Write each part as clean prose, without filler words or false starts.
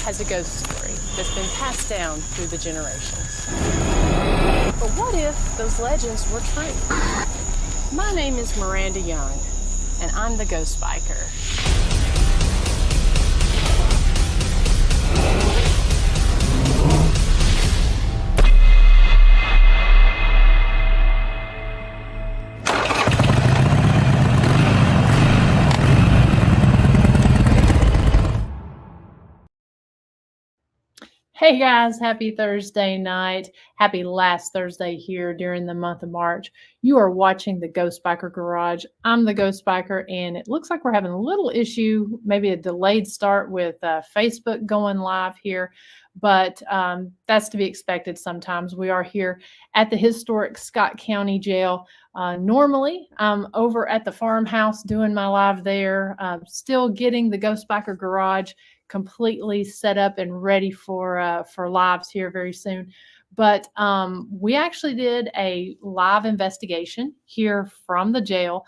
has a ghost story that's been passed down through the generations. But what if those legends were true? My name is Miranda Young, and I'm the Ghost Biker. Hey guys, happy Thursday night. Happy last Thursday here during the month of March. You are watching the Ghost Biker Garage. I'm the Ghost Biker, and it looks like we're having a little issue, maybe a delayed start with Facebook going live here, but that's to be expected sometimes. We are here at the historic Scott County Jail. Normally, I'm over at the farmhouse doing my live there, still getting the Ghost Biker Garage completely set up and ready for lives here very soon. But we actually did a live investigation here from the jail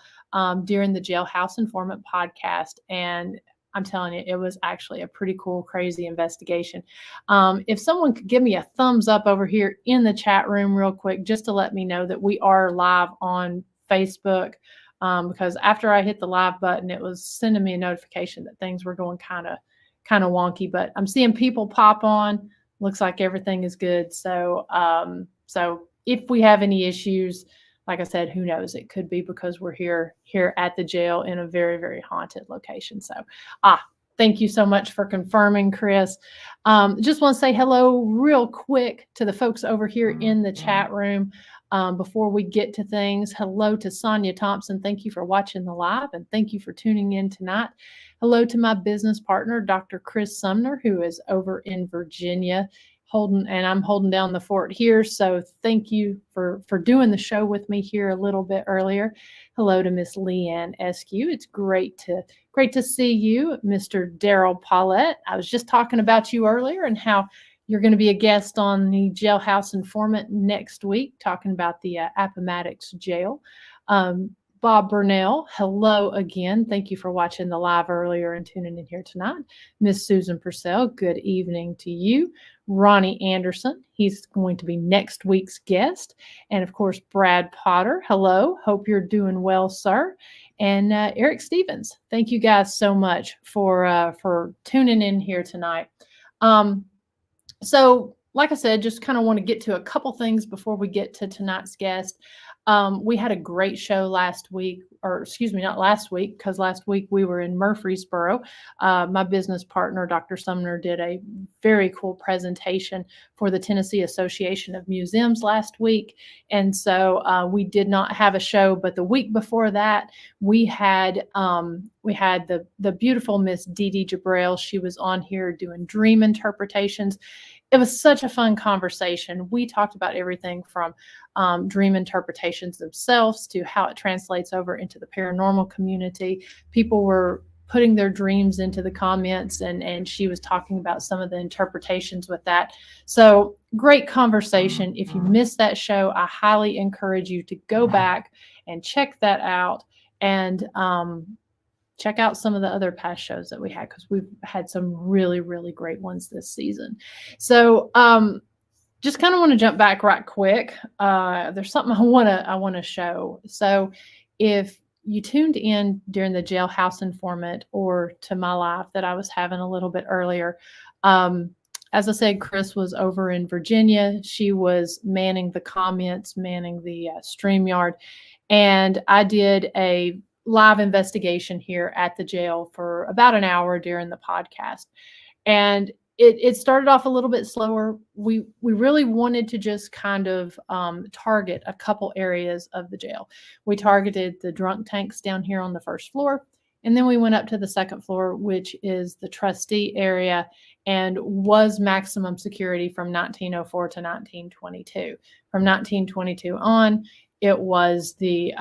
during the Jailhouse Informant podcast. And I'm telling you, it was actually a pretty cool, crazy investigation. If someone could give me a thumbs up over here in the chat room real quick, just to let me know that we are live on Facebook. Because after I hit the live button, it was sending me a notification that things were going kind of wonky, but I'm seeing people pop on. Looks like everything is good. So if we have any issues, like I said, who knows? It could be because we're here at the jail in a very, very haunted location. So, thank you so much for confirming, Chris. Just want to say hello real quick to the folks over here in the chat room. Before we get to things, hello to Sonia Thompson. Thank you for watching the live, and thank you for tuning in tonight. Hello to my business partner, Dr. Chris Sumner, who is over in Virginia, I'm holding down the fort here. So thank you for doing the show with me here a little bit earlier. Hello to Miss Leanne Eskew. It's great to see you, Mr. Daryl Paulette. I was just talking about you earlier and how you're going to be a guest on the Jailhouse Informant next week, talking about the Appomattox Jail. Bob Burnell, hello again. Thank you for watching the live earlier and tuning in here tonight. Miss Susan Purcell, good evening to you. Ronnie Anderson, he's going to be next week's guest. And of course, Brad Potter, hello. Hope you're doing well, sir. And Eric Stevens, thank you guys so much for tuning in here tonight. So, like I said, just kind of want to get to a couple things before we get to tonight's guest. We had a great show last week, or excuse me, not last week, because last week we were in Murfreesboro. My business partner, Dr. Sumner, did a very cool presentation for the Tennessee Association of Museums last week. And so we did not have a show, but the week before that, we had the beautiful Miss Dee Dee Jabril. She was on here doing dream interpretations. It was such a fun conversation. We talked about everything from dream interpretations themselves to how it translates over into the paranormal community. People were putting their dreams into the comments, and she was talking about some of the interpretations with that. So great conversation. If you missed that show, I highly encourage you to go back and check that out, and check out some of the other past shows that we had, because we've had some really, really great ones this season. So just kind of want to jump back right quick. There's something I want to show. So if you tuned in during the Jailhouse Informant or to my live that I was having a little bit earlier, as I said, Chris was over in Virginia. She was manning the comments, manning the StreamYard, and I did a live investigation here at the jail for about an hour during the podcast. And it started off a little bit slower. We really wanted to just kind of target a couple areas of the jail. We targeted the drunk tanks down here on the first floor. And then we went up to the second floor, which is the trustee area and was maximum security from 1904 to 1922. From 1922 on, it was the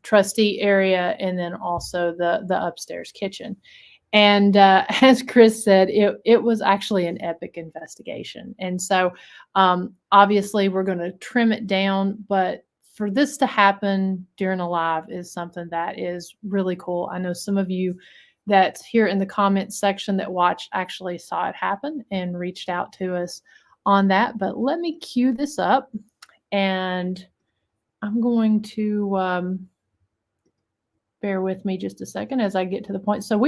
trustee area, and then also the upstairs kitchen. And as Chris said, it was actually an epic investigation. And so obviously we're going to trim it down, but for this to happen during a live is something that is really cool. I know some of you that's here in the comments section that watched actually saw it happen and reached out to us on that. But let me cue this up, and I'm going to bear with me just a second as I get to the point. So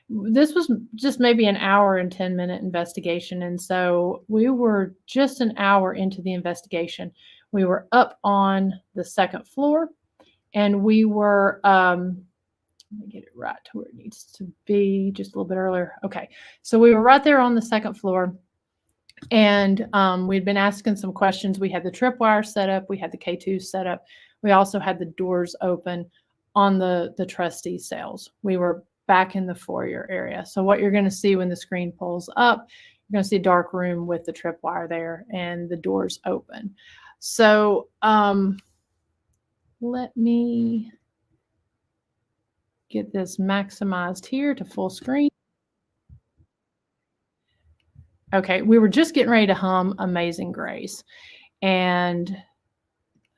this was just maybe an hour and 10-minute investigation. And so we were just an hour into the investigation. We were up on the second floor, and we were, let me get it right to where it needs to be just a little bit earlier. Okay. So we were right there on the second floor, and we'd been asking some questions. We had the tripwire set up. We had the K2 set up. We also had the doors open on the trustee cells. We were back in the foyer area. So what you're going to see when the screen pulls up, you're going to see a dark room with the tripwire there and the doors open. So let me get this maximized here to full screen. Okay, we were just getting ready to hum Amazing Grace. And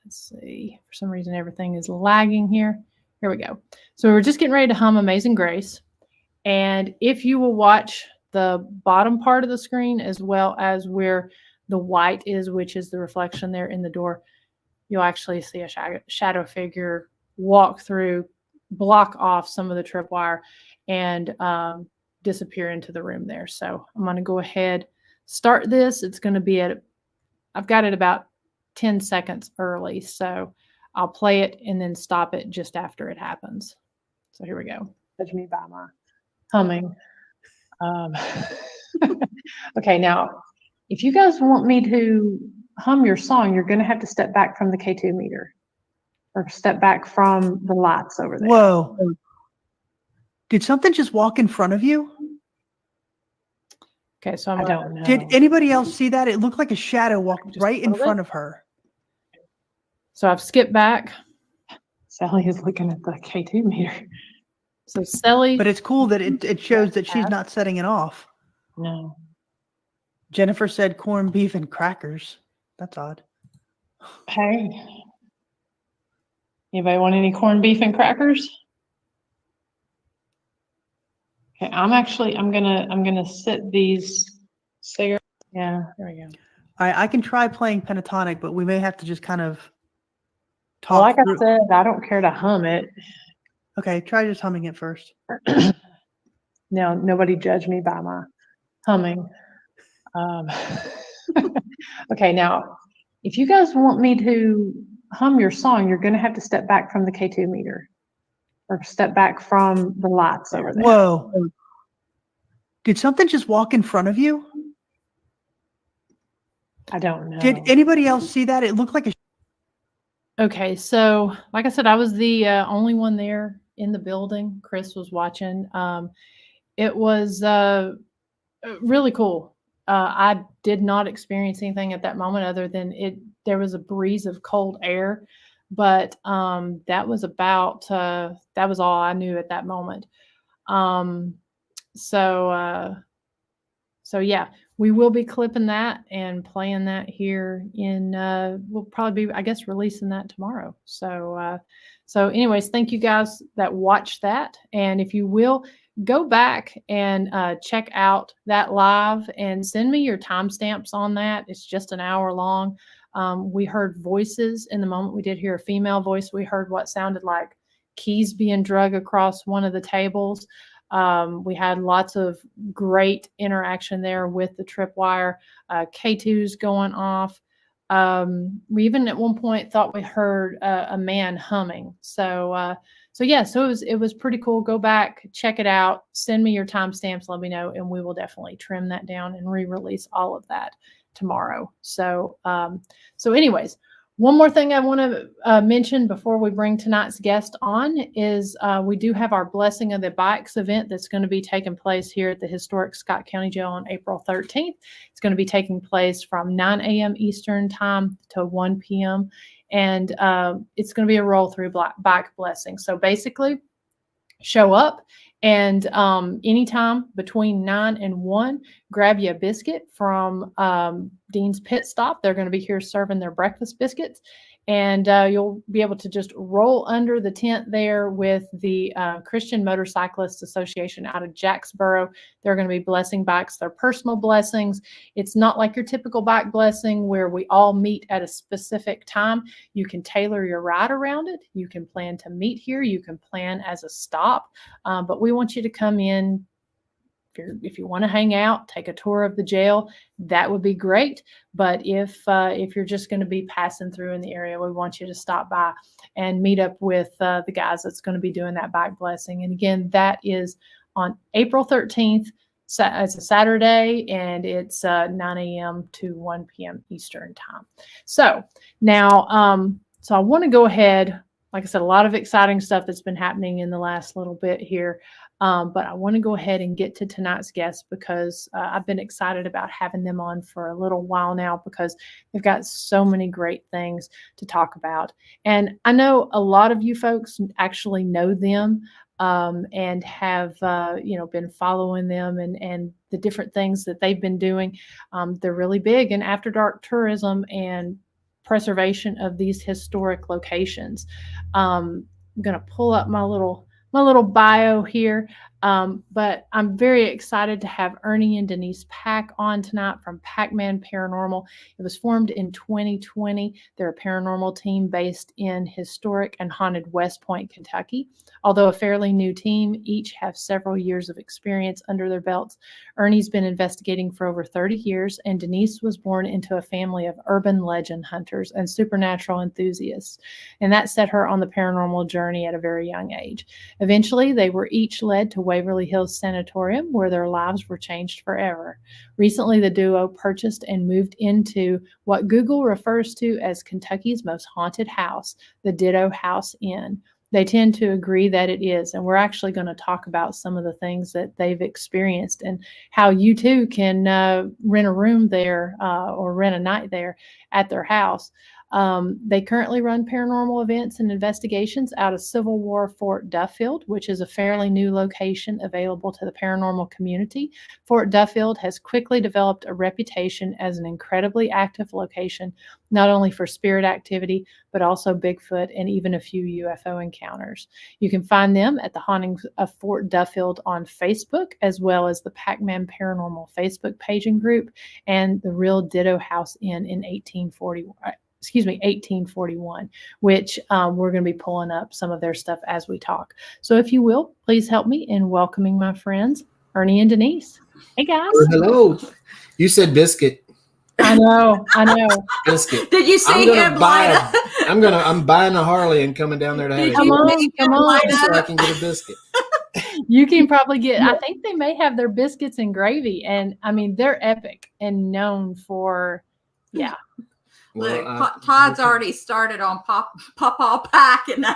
let's see, for some reason everything is lagging here. Here we go. So we were just getting ready to hum Amazing Grace. And if you will watch the bottom part of the screen as well as where the white is, which is the reflection there in the door, you'll actually see a shadow figure walk through, block off some of the tripwire, and disappear into the room there. So I'm going to go ahead, start this. It's going to be I've got it about 10 seconds early. So I'll play it and then stop it just after it happens. So here we go. Judge me by my humming. Okay, now, if you guys want me to hum your song, you're going to have to step back from the K2 meter or step back from the lights over there. Whoa. Did something just walk in front of you? Okay, so I don't know. Did anybody else see that? It looked like a shadow walked right in front of her. So I've skipped back. Sally is looking at the K2 meter. So Sally. But it's cool that it shows that she's not setting it off. No. Jennifer said corned beef and crackers. That's odd. Hey. Anybody want any corned beef and crackers? Okay, I'm gonna sit these cigarettes. Yeah, there we go. All right, I can try playing pentatonic, but we may have to just kind of talk. Well, like I said, I don't care to hum it. Okay, try just humming it first. Now, nobody judge me by my humming. Okay, now, if you guys want me to hum your song, you're going to have to step back from the K2 meter or step back from the lights over there. Whoa. Did something just walk in front of you? I don't know. Did anybody else see that? It looked like a... Okay, so like I said, I was the only one there in the building. Chris was watching. It was really cool. I did not experience anything at that moment other than there was a breeze of cold air, but that was all I knew at that moment. So yeah, we will be clipping that and playing that here we'll probably be, I guess, releasing that tomorrow. So anyways, thank you guys that watched that. And if you will, go back and check out that live and send me your timestamps on that. It's just an hour long. We heard voices in the moment. We did hear a female voice. We heard what sounded like keys being drug across one of the tables. We had lots of great interaction there with the tripwire, K2s going off. We even at one point thought we heard a man humming. So it was pretty cool. Go back, check it out, send me your timestamps, let me know, and we will definitely trim that down and re-release all of that tomorrow. So anyways, one more thing I want to mention before we bring tonight's guest on is we do have our Blessing of the Bikes event that's going to be taking place here at the historic Scott County Jail on April 13th. It's going to be taking place from 9 a.m. Eastern time to 1 p.m. And it's going to be a roll-through bike blessing. So basically, show up and anytime between 9 and 1, grab you a biscuit from Dean's Pit Stop. They're going to be here serving their breakfast biscuits. And you'll be able to just roll under the tent there with the Christian Motorcyclists Association out of Jacksboro. They're going to be blessing bikes, their personal blessings. It's not like your typical bike blessing where we all meet at a specific time. You can tailor your ride around it. You can plan to meet here. You can plan as a stop. But we want you to come in. If you want to hang out, take a tour of the jail, that would be great. But if you're just going to be passing through in the area, we want you to stop by and meet up with the guys that's going to be doing that bike blessing. And again, that is on April 13th. It's a Saturday, and it's 9 a.m. to 1 p.m. Eastern time. So now, so I want to go ahead. Like I said, a lot of exciting stuff that's been happening in the last little bit here. But I want to go ahead and get to tonight's guest because I've been excited about having them on for a little while now because they've got so many great things to talk about. And I know a lot of you folks actually know them and have, been following them and the different things that they've been doing. They're really big in after dark tourism and preservation of these historic locations. I'm going to pull up my little bio here. But I'm very excited to have Ernie and Denise Pack on tonight from Packman Paranormal. It was formed in 2020. They're a paranormal team based in historic and haunted West Point, Kentucky. Although a fairly new team, each have several years of experience under their belts. Ernie's been investigating for over 30 years, and Denise was born into a family of urban legend hunters and supernatural enthusiasts. And that set her on the paranormal journey at a very young age. Eventually, they were each led to Waverly Hills Sanatorium, where their lives were changed forever. Recently, the duo purchased and moved into what Google refers to as Kentucky's most haunted house, the Ditto House Inn. They tend to agree that it is, and we're actually going to talk about some of the things that they've experienced and how you too can rent a room there or rent a night there at their house. They currently run paranormal events and investigations out of Civil War Fort Duffield, which is a fairly new location available to the paranormal community. Fort Duffield has quickly developed a reputation as an incredibly active location, not only for spirit activity, but also Bigfoot and even a few UFO encounters. You can find them at the Hauntings of Fort Duffield on Facebook, as well as the Packman Paranormal Facebook page and group, and the Real Ditto House Inn in 1841, which we're going to be pulling up some of their stuff as we talk. So if you will, please help me in welcoming my friends, Ernie and Denise. Hey, guys. Hello. You said biscuit. I know. Biscuit. Did you see him light up? I'm buying a Harley and coming down there to have Come on. so I can get a biscuit. You can probably get, I think they may have their biscuits and gravy. And I mean, they're epic and known for, yeah. Look, Todd's already started on Pawpaw Pack in the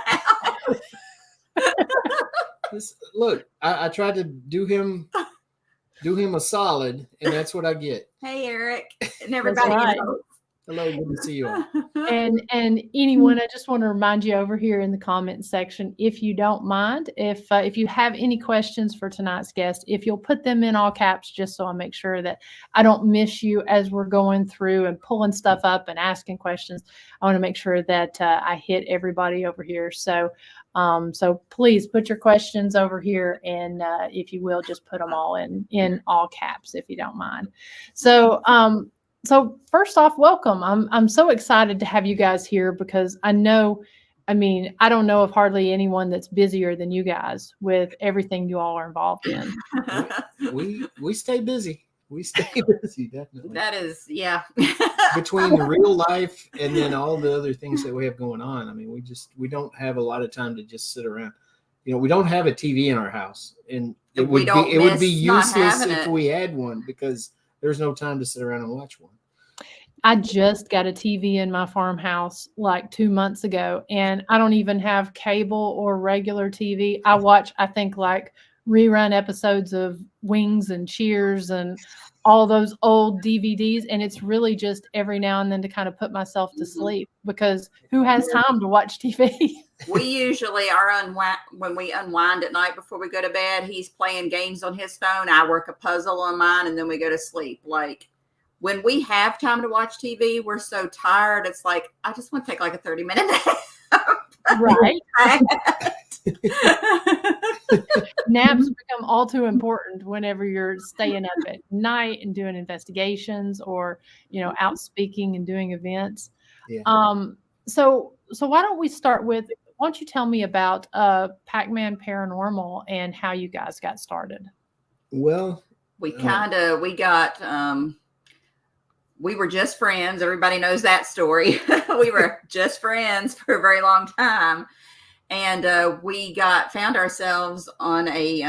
house. Look, I tried to do him a solid, and that's what I get. Hey, Eric, and everybody. Right. Hello, good to see you all. And anyone, I just want to remind you over here in the comment section, if you don't mind, if you have any questions for tonight's guest, if you'll put them in all caps, just so I make sure that I don't miss you as we're going through and pulling stuff up and asking questions. I want to make sure that I hit everybody over here. So please put your questions over here, and if you will, just put them all in all caps if you don't mind. So first off, welcome. I'm so excited to have you guys here because I don't know of hardly anyone that's busier than you guys with everything you all are involved in. We stay busy. We stay busy, definitely. That is, yeah. Between the real life and then all the other things that we have going on. I mean, we don't have a lot of time to just sit around. You know, we don't have a TV in our house, and it would be useless if we had one because there's no time to sit around and watch one. I just got a TV in my farmhouse like 2 months ago, and I don't even have cable or regular TV. I watch, I think, like rerun episodes of Wings and Cheers and all those old DVDs. And it's really just every now and then to kind of put myself to sleep because who has time to watch TV? We usually are when we unwind at night before we go to bed. He's playing games on his phone. I work a puzzle on mine, and then we go to sleep. Like when we have time to watch TV, we're so tired. It's like, I just want to take like a 30-minute nap. Right. Naps become all too important whenever you're staying up at night and doing investigations or, out speaking and doing events. Yeah. So why don't we start with, why don't you tell me about Packman Paranormal and how you guys got started? Well, we were just friends. Everybody knows that story. We were just friends for a very long time. And we found ourselves on a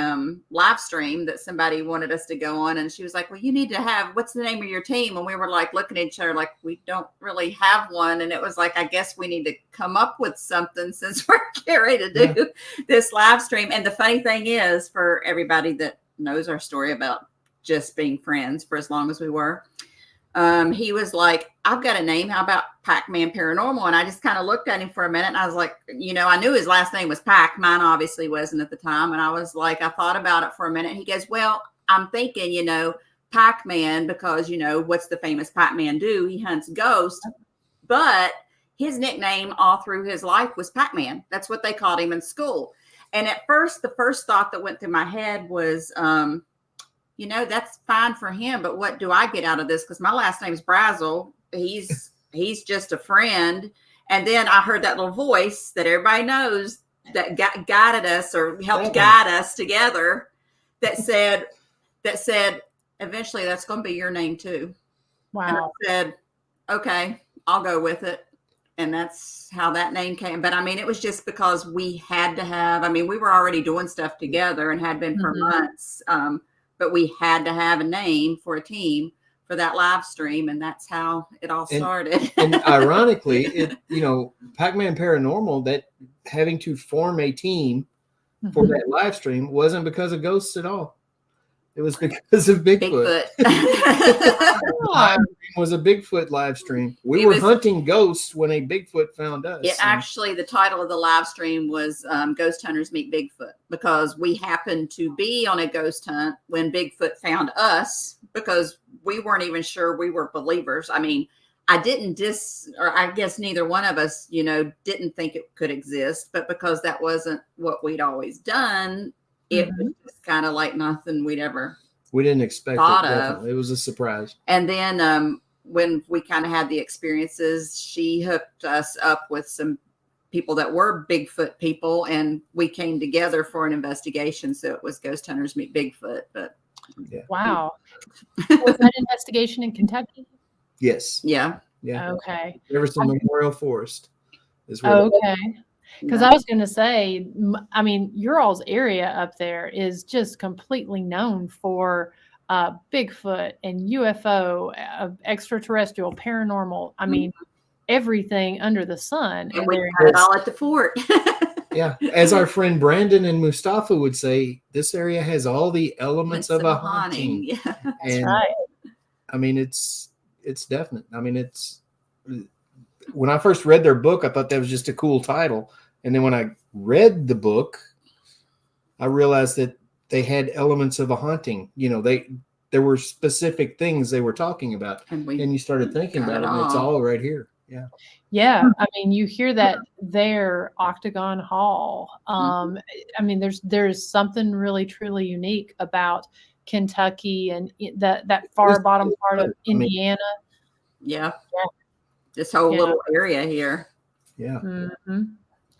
live stream that somebody wanted us to go on. And she was like, well, you need to have, what's the name of your team? And we were like looking at each other like, we don't really have one. And it was like, I guess we need to come up with something since we're getting ready to do this live stream. And the funny thing is, for everybody that knows our story about just being friends for as long as we were, he was like, I've got a name. How about Packman Paranormal? And I just kind of looked at him for a minute and I was like, I knew his last name was Pack. Mine obviously wasn't at the time. And I was like, I thought about it for a minute. He goes, well, I'm thinking, Pac-Man, because, what's the famous Pac-Man do? He hunts ghosts. But his nickname all through his life was Pac-Man. That's what they called him in school. And at first, the first thought that went through my head was, that's fine for him, but what do I get out of this? Because my last name is Brazel. He's just a friend. And then I heard that little voice that everybody knows that guided us or helped guide us together that said, eventually that's going to be your name too. Wow. And I said, okay, I'll go with it. And that's how that name came. But I mean, it was just because we had to have, we were already doing stuff together and had been for months. But we had to have a name for a team for that live stream, and that's how it all started. And ironically, Packman Paranormal, that having to form a team for that live stream wasn't because of ghosts at all. It was because of Bigfoot. Live stream was a Bigfoot live stream. We were hunting ghosts when a Bigfoot found us. Actually, the title of the live stream was Ghost Hunters Meet Bigfoot, because we happened to be on a ghost hunt when Bigfoot found us, because we weren't even sure we were believers. I didn't or I guess neither one of us, didn't think it could exist, but because that wasn't what we'd always done, it was just kind of like nothing we didn't expect thought of. It was a surprise. And then when we kind of had the experiences, she hooked us up with some people that were Bigfoot people, and we came together for an investigation. So it was Ghost Hunters Meet Bigfoot. But wow, was that investigation in Kentucky? Yes. Yeah. Okay. Jefferson Memorial Forest is where. Okay. Because I was going to say, your all's area up there is just completely known for Bigfoot and UFO, extraterrestrial, paranormal. Everything under the sun. And we got it all at the fort. Yeah. As our friend Brandon and Mustafa would say, this area has all the elements of a haunting. Yeah. That's right. It's definite. When I first read their book, I thought that was just a cool title. And then when I read the book, I realized that they had elements of a haunting. There were specific things they were talking about. And you started thinking about it, and it's all right here. Yeah. Yeah. You hear that there, Octagon Hall. There's something really, truly unique about Kentucky and that far bottom part of Indiana. Yeah. This whole little area here. Yeah. Mm-hmm.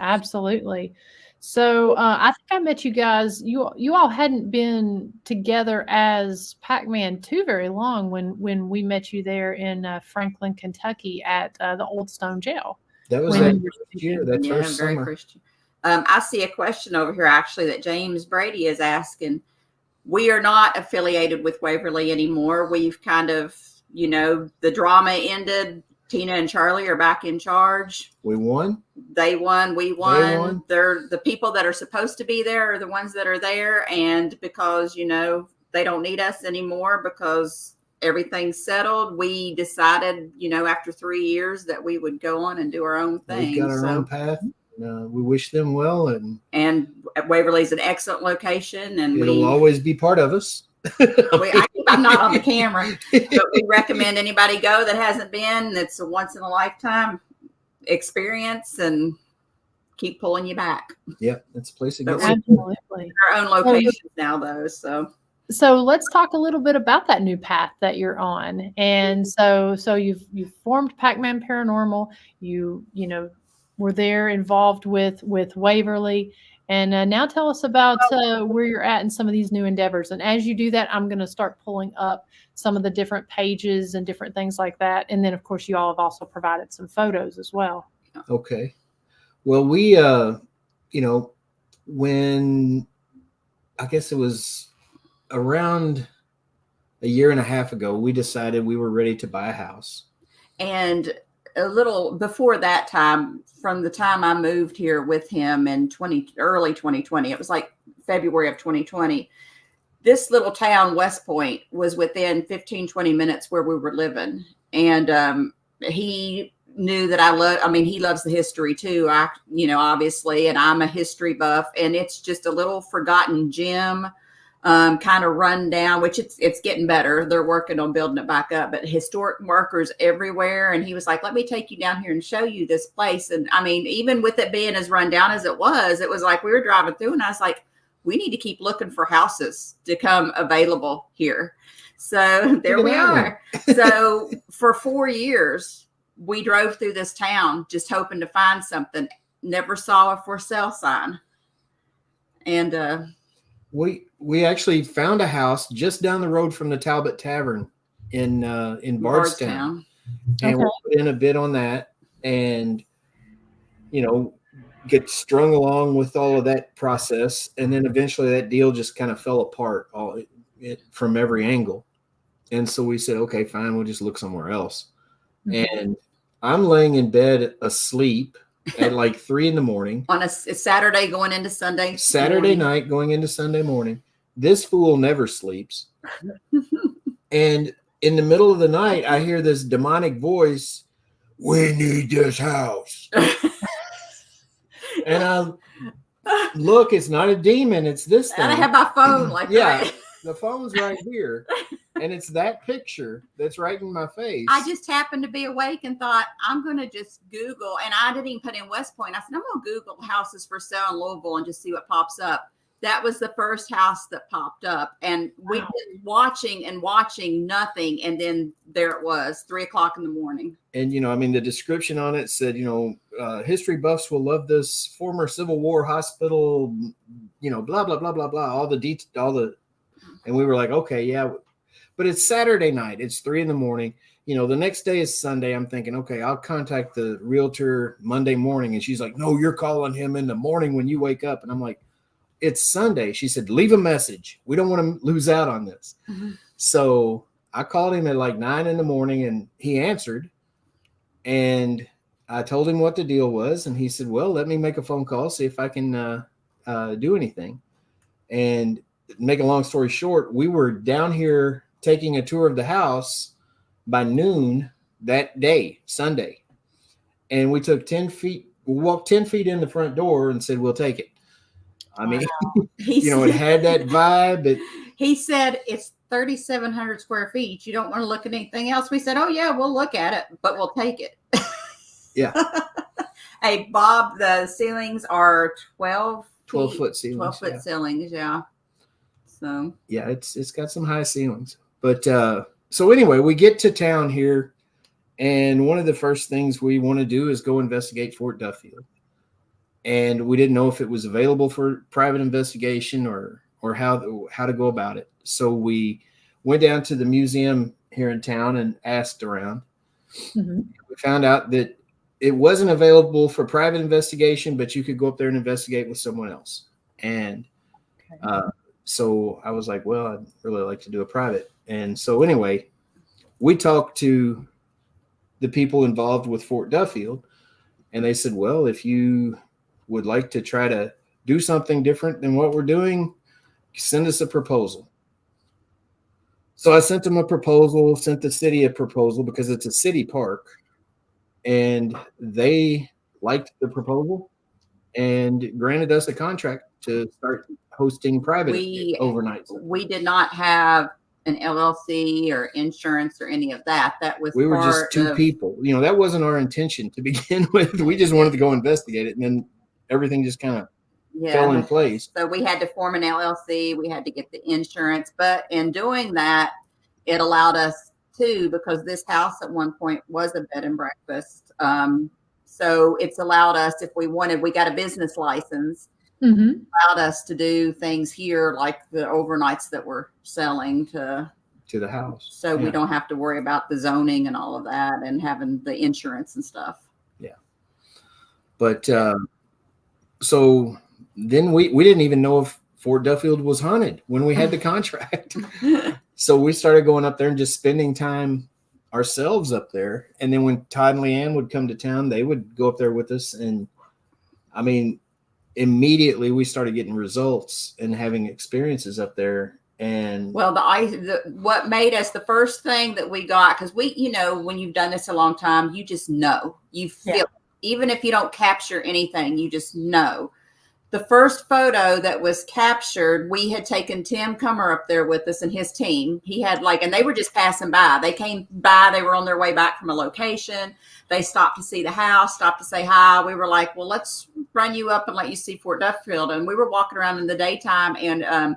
Absolutely. So I think I met you guys. You all hadn't been together as Pac-Man too very long when we met you there in Franklin, Kentucky at the Old Stone Jail. That was that first year. That first summer. First year. I see a question over here actually that James Brady is asking. We are not affiliated with Waverly anymore. We've kind of, the drama ended. Tina and Charlie are back in charge. We won. They won. We won. They're the people that are supposed to be there are the ones that are there. And because, they don't need us anymore because everything's settled, we decided, after 3 years that we would go on and do our own thing. We've got our own path. We wish them well. And Waverly's an excellent location. And it'll always be part of us. I'm not on the camera, but we recommend anybody go that hasn't been. It's a once in a lifetime experience and keep pulling you back. Yeah, it's a place to go. Absolutely. Our own locations now, though. So let's talk a little bit about that new path that you're on. And so you've formed Packman Paranormal. You were there involved with Waverly. And now tell us about where you're at in some of these new endeavors. And as you do that, I'm going to start pulling up some of the different pages and different things like that. And then, of course, you all have also provided some photos as well. Okay. Well, we, when I guess it was around a year and a half ago, we decided we were ready to buy a house. And a little before that time, from the time I moved here with him in early 2020, it was like February of 2020. This little town, West Point, was within 15-20 minutes where we were living. And he knew that he loves the history too, obviously, and I'm a history buff, and it's just a little forgotten gem, kind of run down, which it's getting better. They're working on building it back up, but historic markers everywhere. And he was like, let me take you down here and show you this place. And I mean, even with it being as run down as it was like we were driving through and I was like, we need to keep looking for houses to come available here. So there we are. So for 4 years, we drove through this town just hoping to find something. Never saw a for sale sign. And we actually found a house just down the road from the Talbot Tavern in Bardstown. And we put in a bid on that and, get strung along with all of that process. And then eventually that deal just kind of fell apart from every angle. And so we said, okay, fine, we'll just look somewhere else. Mm-hmm. And I'm laying in bed asleep at like 3 a.m. on a Saturday going into Sunday. Saturday night going into Sunday morning. This fool never sleeps. And in the middle of the night, I hear this demonic voice, we need this house. And I look, it's not a demon, it's this thing. And I have my phone right. The phone's right here. And it's that picture that's right in my face. I just happened to be awake and thought, I'm going to just Google. And I didn't even put in West Point. I said, I'm going to Google houses for sale in Louisville and just see what pops up. That was the first house that popped up. And we've been watching and watching nothing. And then there it was, 3 o'clock in the morning. And, the description on it said, history buffs will love this former Civil War hospital, blah, blah, blah, blah, blah, all the details, and we were like, okay, yeah. But it's Saturday night. It's 3 a.m. The next day is Sunday. I'm thinking, okay, I'll contact the realtor Monday morning. And she's like, no, you're calling him in the morning when you wake up. And I'm like, it's Sunday. She said, leave a message. We don't want to lose out on this. Mm-hmm. So I called him at like 9 a.m. and he answered. And I told him what the deal was. And he said, well, let me make a phone call, see if I can do anything. And make a long story short, we were down here taking a tour of the house by noon that day, Sunday. And we took 10 feet, we walked 10 feet in the front door and said, we'll take it. I mean, it had that vibe. He said, it's 3,700 square feet. You don't want to look at anything else. We said, oh yeah, we'll look at it, but we'll take it. Yeah. Hey, Bob, the ceilings are 12-foot ceilings. 12-foot ceilings. Yeah. So yeah, it's got some high ceilings. But so anyway, we get to town here, and one of the first things we want to do is go investigate Fort Duffield. And we didn't know if it was available for private investigation or how to go about it. So we went down to the museum here in town and asked around. Mm-hmm. We found out that it wasn't available for private investigation, but you could go up there and investigate with someone else. And so I was like, well, I'd really like to do a private. And so anyway, we talked to the people involved with Fort Duffield, and they said, well, if you would like to try to do something different than what we're doing, send us a proposal. So I sent them a proposal, sent the city a proposal because it's a city park, and they liked the proposal and granted us a contract to start hosting private overnights. We did not have an LLC or insurance or any of that. That was we were just two people. You know, that wasn't our intention to begin with. We just wanted to go investigate it, and then everything just kind of fell in place. So we had to form an LLC. We had to get the insurance, but in doing that, it allowed us to, because this house at one point was a bed and breakfast. So it's allowed us, if we wanted, we got a business license, allowed us to do things here, like the overnights that we're selling to the house. So we don't have to worry about the zoning and all of that and having the insurance and stuff. Yeah. But so then we didn't even know if Fort Duffield was haunted when we had the contract. So we started going up there and just spending time ourselves up there. And then when Todd and Leanne would come to town, they would go up there with us. And I mean, immediately we started getting results and having experiences up there. And well, what made us, the first thing that we got, because we, you know, when you've done this a long time, you just know, you feel, even if you don't capture anything, you just know. The first photo that was captured, we had taken Tim Comer up there with us and his team. He had and they were just passing by. They came by, they were on their way back from a location. They stopped to see the house, stopped to say hi. We were like, well, let's run you up and let you see Fort Duffield. And we were walking around in the daytime, and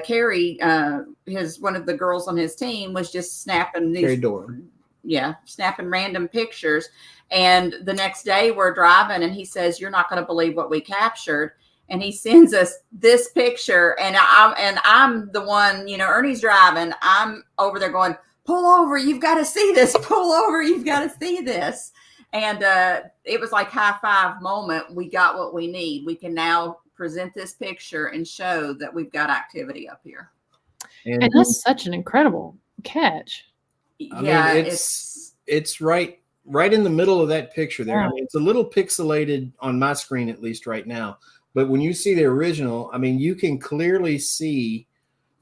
Carrie, one of the girls on his team, was just snapping snapping random pictures. And the next day we're driving, and he says, "You're not going to believe what we captured." And he sends us this picture, and I'm the one, you know, Ernie's driving. I'm over there going, "Pull over! You've got to see this! Pull over! You've got to see this!" And it was like high five moment. We got what we need. We can now present this picture and show that we've got activity up here. And that's such an incredible catch. I mean, it's right in the middle of that picture there. I mean, it's a little pixelated on my screen, at least right now. But when you see the original, I mean, you can clearly see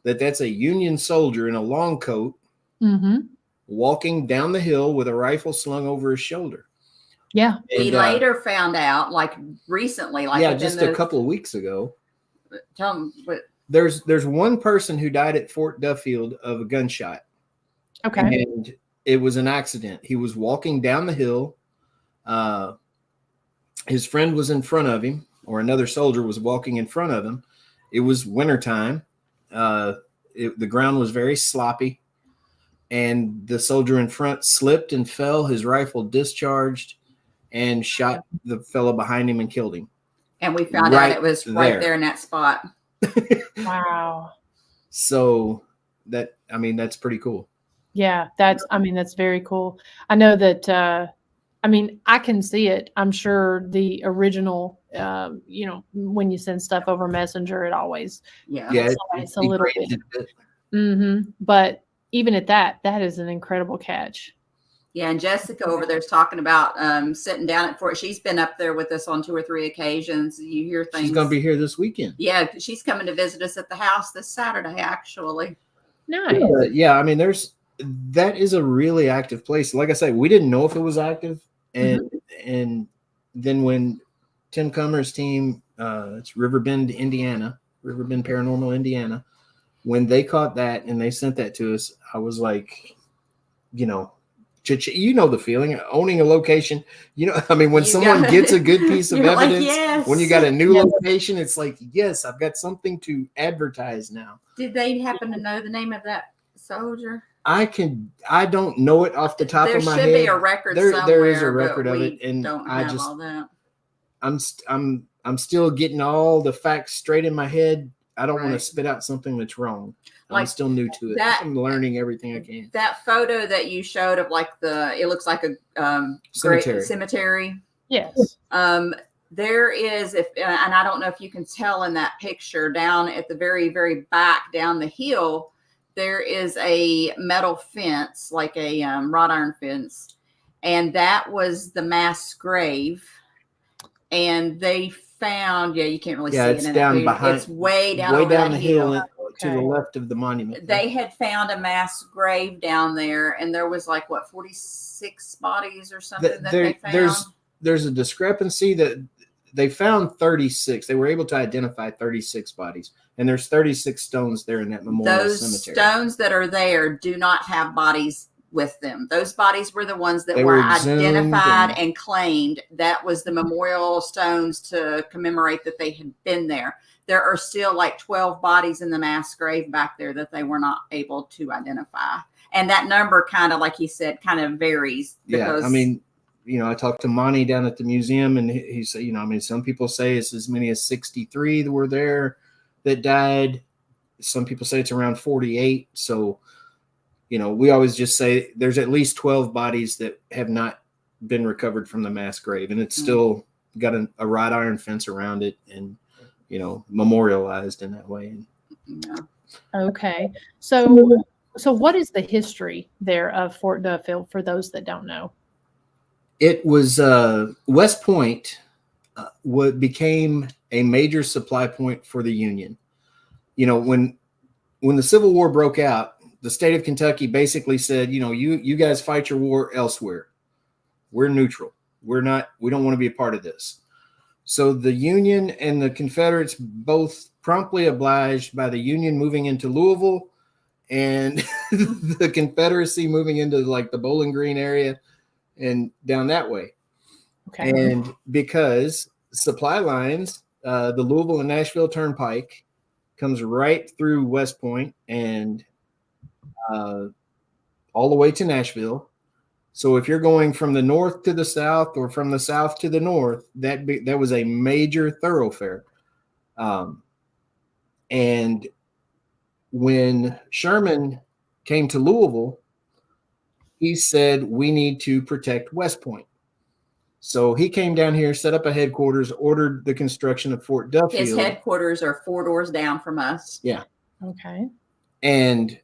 that that's a Union soldier in a long coat walking down the hill with a rifle slung over his shoulder. Yeah. And, we later found out, recently, just a couple of weeks ago. Tell them what. There's one person who died at Fort Duffield of a gunshot. Okay. And it was an accident. He was walking down the hill. His friend was in front of him, or another soldier was walking in front of him. It was wintertime. The ground was very sloppy. And the soldier in front slipped and fell. His rifle discharged and shot the fellow behind him and killed him. And we found out it was right there in that spot. Wow. So that's pretty cool. Yeah, that's very cool. I know that, I can see it. I'm sure the original, when you send stuff over Messenger, it always, it's a little bit. But even at that is an incredible catch. Yeah, and Jessica over there is talking about sitting down at Fort. She's been up there with us on 2 or 3 occasions. You hear things. She's going to be here this weekend. Yeah, she's coming to visit us at the house this Saturday, actually. Nice. I mean, that is a really active place. Like I said, we didn't know if it was active. And then when Tim Comer's team, it's Riverbend Paranormal, Indiana, when they caught that and they sent that to us, I was like, you know the feeling, owning a location, when someone gets a good piece of evidence, when you got a new location, it's like, yes, I've got something to advertise now. Did they happen to know the name of that soldier? I don't know it off the top of my head. There should be a record somewhere. There is a record of it, and don't have all that. I'm still getting all the facts straight in my head. I don't want to spit out something that's wrong. I'm still new to it. I'm learning everything I can. That photo that you showed of it looks like a cemetery. Yes. There is, and I don't know if you can tell in that picture, down at the very, very back down the hill, there is a metal fence, like a wrought iron fence. And that was the mass grave. And they found, you can't really see it. It's down behind. It's way down the hill. To the left of the monument. They had found a mass grave down there, and there was 46 bodies or something that they found. There's a discrepancy that they found 36. They were able to identify 36 bodies, and there's 36 stones there in that memorial cemetery. Those stones that are there do not have bodies with them. Those bodies were the ones that They were were exhumed identified and- and claimed. That was the memorial stones to commemorate that they had been there. There are still like 12 bodies in the mass grave back there that they were not able to identify. And that number kind of, like he said, kind of varies. Yeah, I mean, you know, I talked to Monty down at the museum, and he said, you know, I mean, some people say it's as many as 63 that were there that died. Some people say it's around 48. So, you know, we always just say there's at least 12 bodies that have not been recovered from the mass grave, and it's still got a wrought iron fence around it, and you know, memorialized in that way. Yeah. Okay. So what is the history there of Fort Duffield for those that don't know? It was West Point what became a major supply point for the Union. You know, when the Civil War broke out, the state of Kentucky basically said, you know, you guys fight your war elsewhere. We're neutral. We don't want to be a part of this. So the Union and the Confederates both promptly obliged by the Union moving into Louisville and the Confederacy moving into like the Bowling Green area and down that way. Okay. And because supply lines, the Louisville and Nashville Turnpike comes right through West Point and all the way to Nashville. So if you're going from the north to the south or from the south to the north, that was a major thoroughfare. And when Sherman came to Louisville, he said, we need to protect West Point. So he came down here, set up a headquarters, ordered the construction of Fort Duffield. His headquarters are 4 doors down from us. Yeah. Okay. And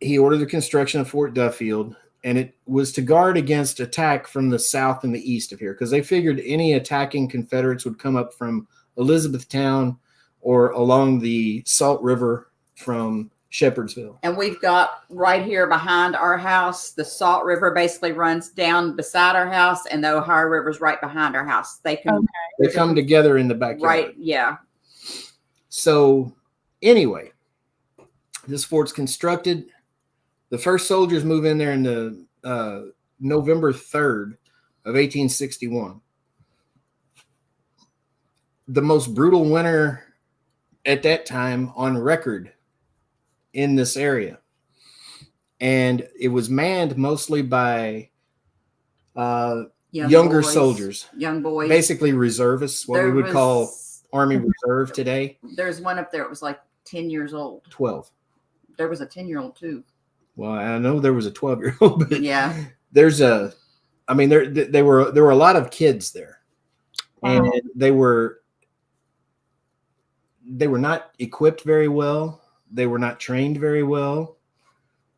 he ordered the construction of Fort Duffield. And it was to guard against attack from the south and the east of here, because they figured any attacking Confederates would come up from Elizabethtown or along the Salt River from Shepherdsville. And we've got right here behind our house, the Salt River basically runs down beside our house, and the Ohio River's right behind our house. They can They come together in the backyard. right, yeah. So anyway, this fort's constructed. The first soldiers move in there in the November 3rd of 1861. The most brutal winter at that time on record in this area. And it was manned mostly by younger boys, soldiers. Young boys. Basically reservists, what we would call Army Reserve today. There's one up there. It was like 10 years old. 12. There was a 10-year-old too. Well, I know there was a 12-year-old, but Yeah. there were a lot of kids there. Wow. And they were not equipped very well. They were not trained very well.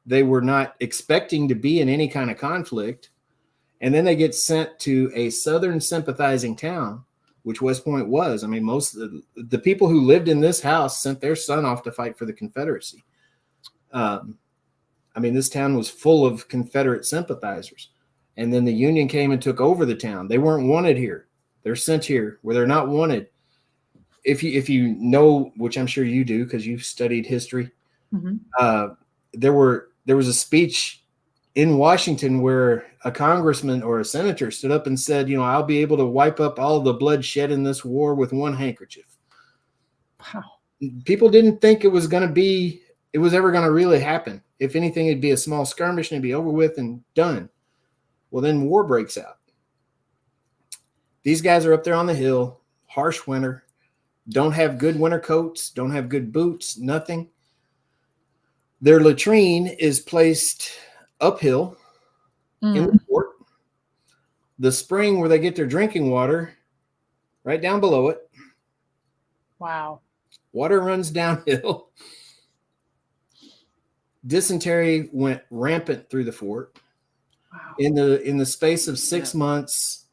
They were not expecting to be in any kind of conflict. And then they get sent to a Southern sympathizing town, which West Point was. I mean, most of the people who lived in this house sent their son off to fight for the Confederacy. I mean, this town was full of Confederate sympathizers. And then the Union came and took over the town. They weren't wanted here. They're sent here where they're not wanted. If you know, which I'm sure you do because you've studied history, there was a speech in Washington where a congressman or a senator stood up and said, you know, I'll be able to wipe up all the blood shed in this war with one handkerchief. Wow. People didn't think it was ever going to really happen. If anything, it'd be a small skirmish and it'd be over with and done. Well, then war breaks out. These guys are up there on the hill, harsh winter, don't have good winter coats, don't have good boots, nothing. Their latrine is placed uphill in the fort. The spring where they get their drinking water, right down below it. Wow. Water runs downhill. Dysentery went rampant through the fort. Wow. In the space of 6 months,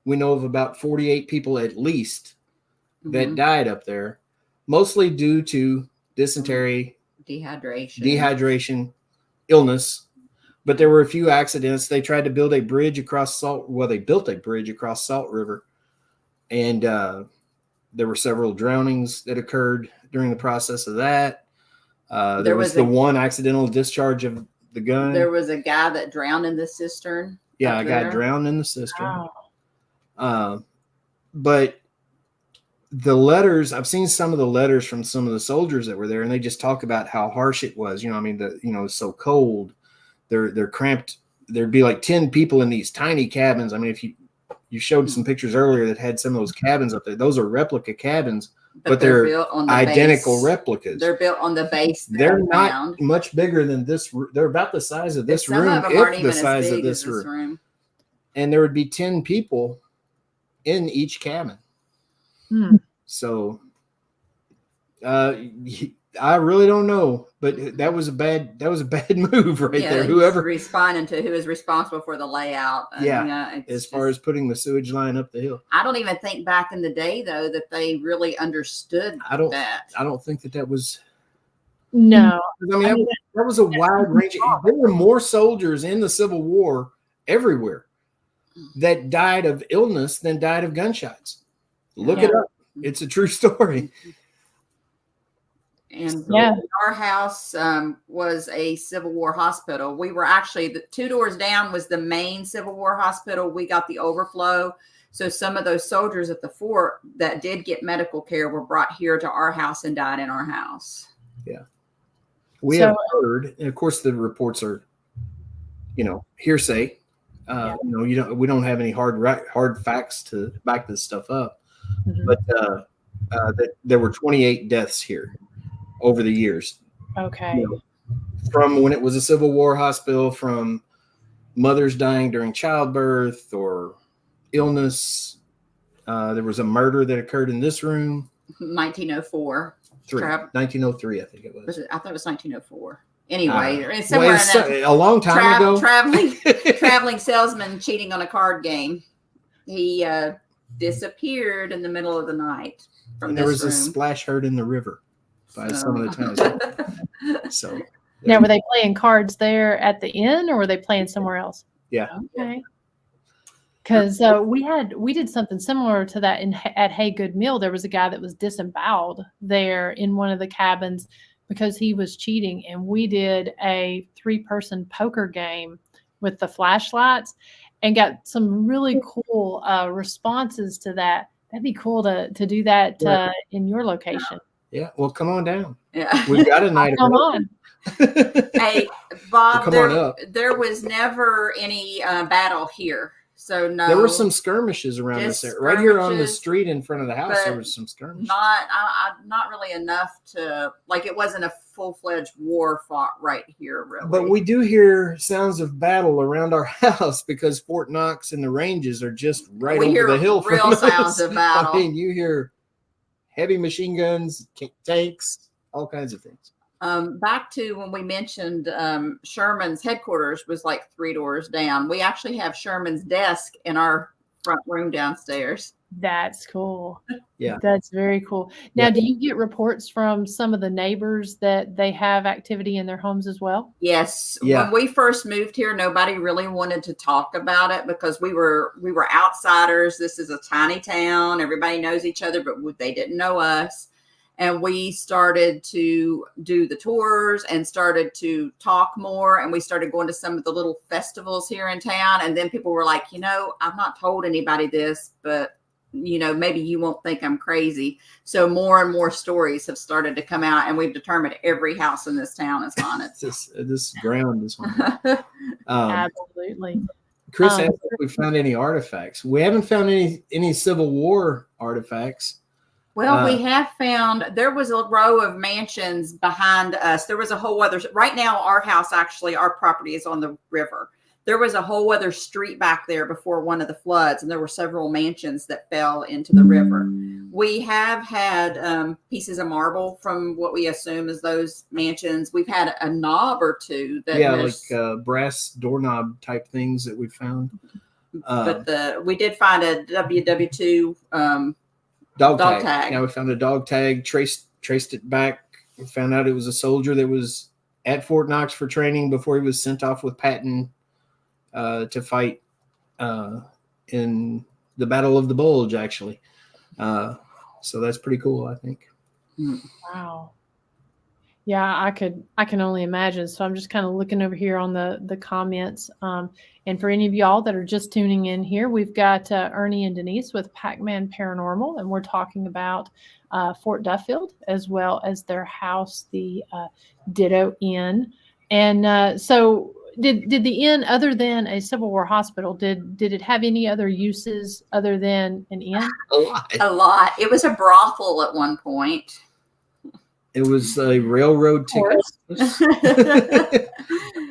we know of about 48 people at least that died up there, mostly due to dysentery, dehydration, illness. But there were a few accidents. They tried to build a bridge across they built a bridge across Salt River And there were several drownings that occurred during the process of that. There was the one accidental discharge of the gun. There was a guy that drowned in the cistern. Yeah, I got drowned in the cistern. Wow. But the letters, I've seen some of the letters from some of the soldiers that were there, and they just talk about how harsh it was. You know, I mean, it's so cold. They're cramped. There'd be like 10 people in these tiny cabins. I mean, if you showed some pictures earlier that had some of those cabins up there, those are replica cabins, but they're built on the identical base. Replicas. They're built on the base. They're not much bigger than this. They're about the size of this room, if the size of this room. And there would be 10 people in each cabin. So I really don't know, but that was a bad move right there. Whoever responding to who is responsible for the layout. As far as putting the sewage line up the hill. I don't even think back in the day though that they really understood that. I don't think that was. No, I mean that was a wide range. There were more soldiers in the Civil War everywhere that died of illness than died of gunshots. Look it up. It's a true story. And our house was a Civil War hospital. We were actually, the 2 doors down was the main Civil War hospital. We got the overflow. So some of those soldiers at the fort that did get medical care were brought here to our house and died in our house. Yeah. We have heard, and of course the reports are, hearsay. We don't have any hard facts to back this stuff up. But that there were 28 deaths here over the years. Okay. From when it was a Civil War hospital, from mothers dying during childbirth or illness. There was a murder that occurred in this room. 1904. 1903, I think it was. I thought it was 1904. Anyway, somewhere a long time ago. Traveling salesman cheating on a card game. He disappeared in the middle of the night from there was a splash heard in the river by some of the towns. So now, were they playing cards there at the inn, or were they playing somewhere else? Yeah. Okay. Because we did something similar to that at Hey Good Meal. There was a guy that was disemboweled there in one of the cabins because he was cheating, and we did a 3-person poker game with the flashlights and got some really cool responses to that. That'd be cool to do that in your location. Yeah, well, come on down. Yeah, we've got a night. Come on. Hey, Bob, well, there was never any battle here. So no, there were some skirmishes around this area. Right here on the street in front of the house, there was some skirmishes. Not really enough to, like, it wasn't a full-fledged war fought right here, really. But we do hear sounds of battle around our house because Fort Knox and the ranges are just right over the hill from us. Real sounds of battle. I mean, you hear heavy machine guns, tanks, all kinds of things. Back to when we mentioned Sherman's headquarters was like 3 doors down. We actually have Sherman's desk in our front room downstairs. That's cool. Yeah. That's very cool. Now, do you get reports from some of the neighbors that they have activity in their homes as well? Yes. Yeah. When we first moved here, nobody really wanted to talk about it because we were outsiders. This is a tiny town. Everybody knows each other, but they didn't know us. And we started to do the tours and started to talk more. And we started going to some of the little festivals here in town. And then people were like, I've not told anybody this, but, maybe you won't think I'm crazy. So more and more stories have started to come out. And we've determined every house in this town is haunted. this ground is haunted. Absolutely. Chris asked if we found any artifacts. We haven't found any Civil War artifacts. Well, we have found there was a row of mansions behind us. There was a whole other, right now our house, actually, our property is on the river. There was a whole other street back there before one of the floods, and there were several mansions that fell into the river. We have had pieces of marble from what we assume is those mansions. We've had a knob or two. Like brass doorknob type things that we found. But we did find a WW2 Dog tag. Yeah, we found a dog tag, traced it back, and found out it was a soldier that was at Fort Knox for training before he was sent off with Patton to fight in the Battle of the Bulge, actually. So that's pretty cool, I think. Wow. Yeah, I can only imagine. So I'm just kind of looking over here on the comments. And for any of y'all that are just tuning in here, we've got Ernie and Denise with Packman Paranormal, and we're talking about Fort Duffield as well as their house, the Ditto Inn. And so did the inn, other than a Civil War hospital, did it have any other uses other than an inn? A lot. It was a brothel at one point. It was a railroad ticket.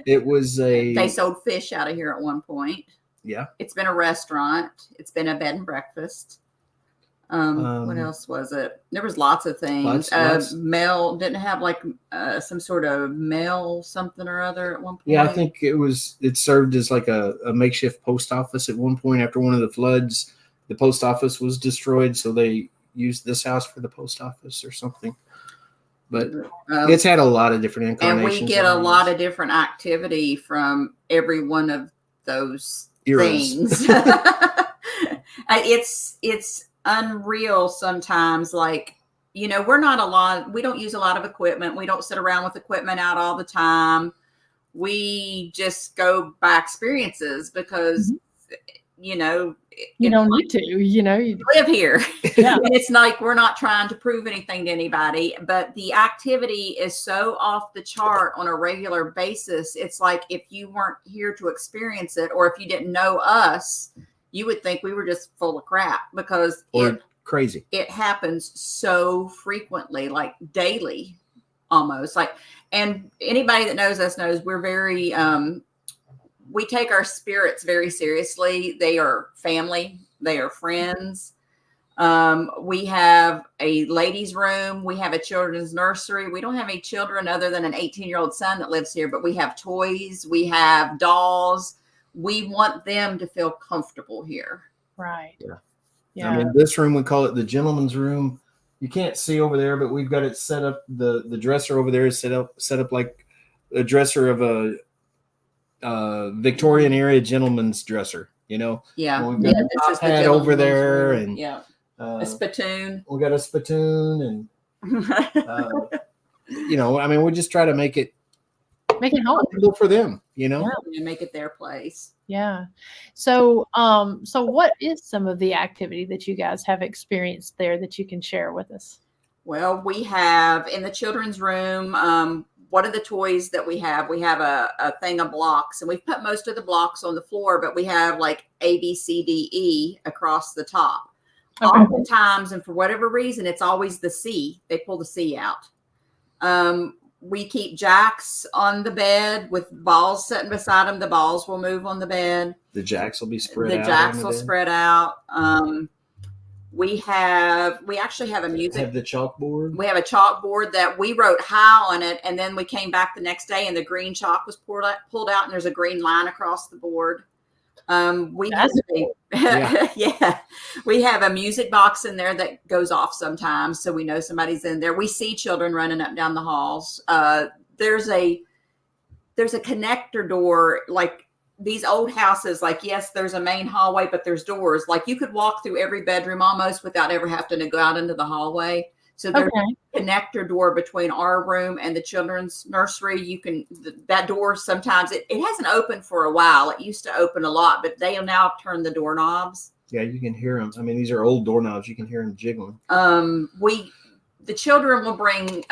It was They sold fish out of here at one point. Yeah. It's been a restaurant. It's been a bed and breakfast. What else was it? There was lots of things. Lots. Mail didn't have like some sort of mail something or other at one point. Yeah, I think it served as like a makeshift post office at one point. After one of the floods, the post office was destroyed, so they used this house for the post office or something. But it's had a lot of different incarnations. And we get a lot of different activity from every one of those things. It's unreal sometimes. Like, we don't use a lot of equipment. We don't sit around with equipment out all the time. We just go by experiences because, you don't need to, you live here. Yeah. And it's like we're not trying to prove anything to anybody, but the activity is so off the chart on a regular basis. It's like if you weren't here to experience it, or if you didn't know us, you would think we were just full of crap because crazy. It happens so frequently, like daily almost. And anybody that knows us knows we're very we take our spirits very seriously. They are family. They are friends. We have a ladies' room. We have a children's nursery. We don't have any children other than an 18-year-old son that lives here, but we have toys. We have dolls. We want them to feel comfortable here. Right. Yeah. I mean, this room, we call it the gentleman's room. You can't see over there, but we've got it set up. The dresser over there is set up like a dresser of a Victorian era gentleman's dresser, Yeah. We've got a top hat over there and a spittoon. We got a spittoon and we just try to make it home for them, and make it their place. Yeah. So what is some of the activity that you guys have experienced there that you can share with us? Well, we have in the children's room, what are the toys that we have? We have a thing of blocks, and we've put most of the blocks on the floor, but we have like A, B, C, D, E across the top. Okay. Oftentimes, and for whatever reason, it's always the C. They pull the C out. We keep jacks on the bed with balls sitting beside them. The balls will move on the bed. The jacks will be spread out. The jacks will spread out. We actually have a music. Have the chalkboard. We have a chalkboard that we wrote "How" on it, and then we came back the next day, and the green chalk was pulled out, and there's a green line across the board. We have a music box in there that goes off sometimes, so we know somebody's in there. We see children running up and down the halls. There's a connector door, like these old houses. Like, yes, there's a main hallway, but there's doors. Like you could walk through every bedroom almost without ever having to go out into the hallway. So there's a connector door between our room and the children's nursery. That door sometimes it hasn't opened for a while. It used to open a lot, but they'll now turn the doorknobs. Yeah, you can hear them. I mean, these are old doorknobs. You can hear them jiggling. The children will bring.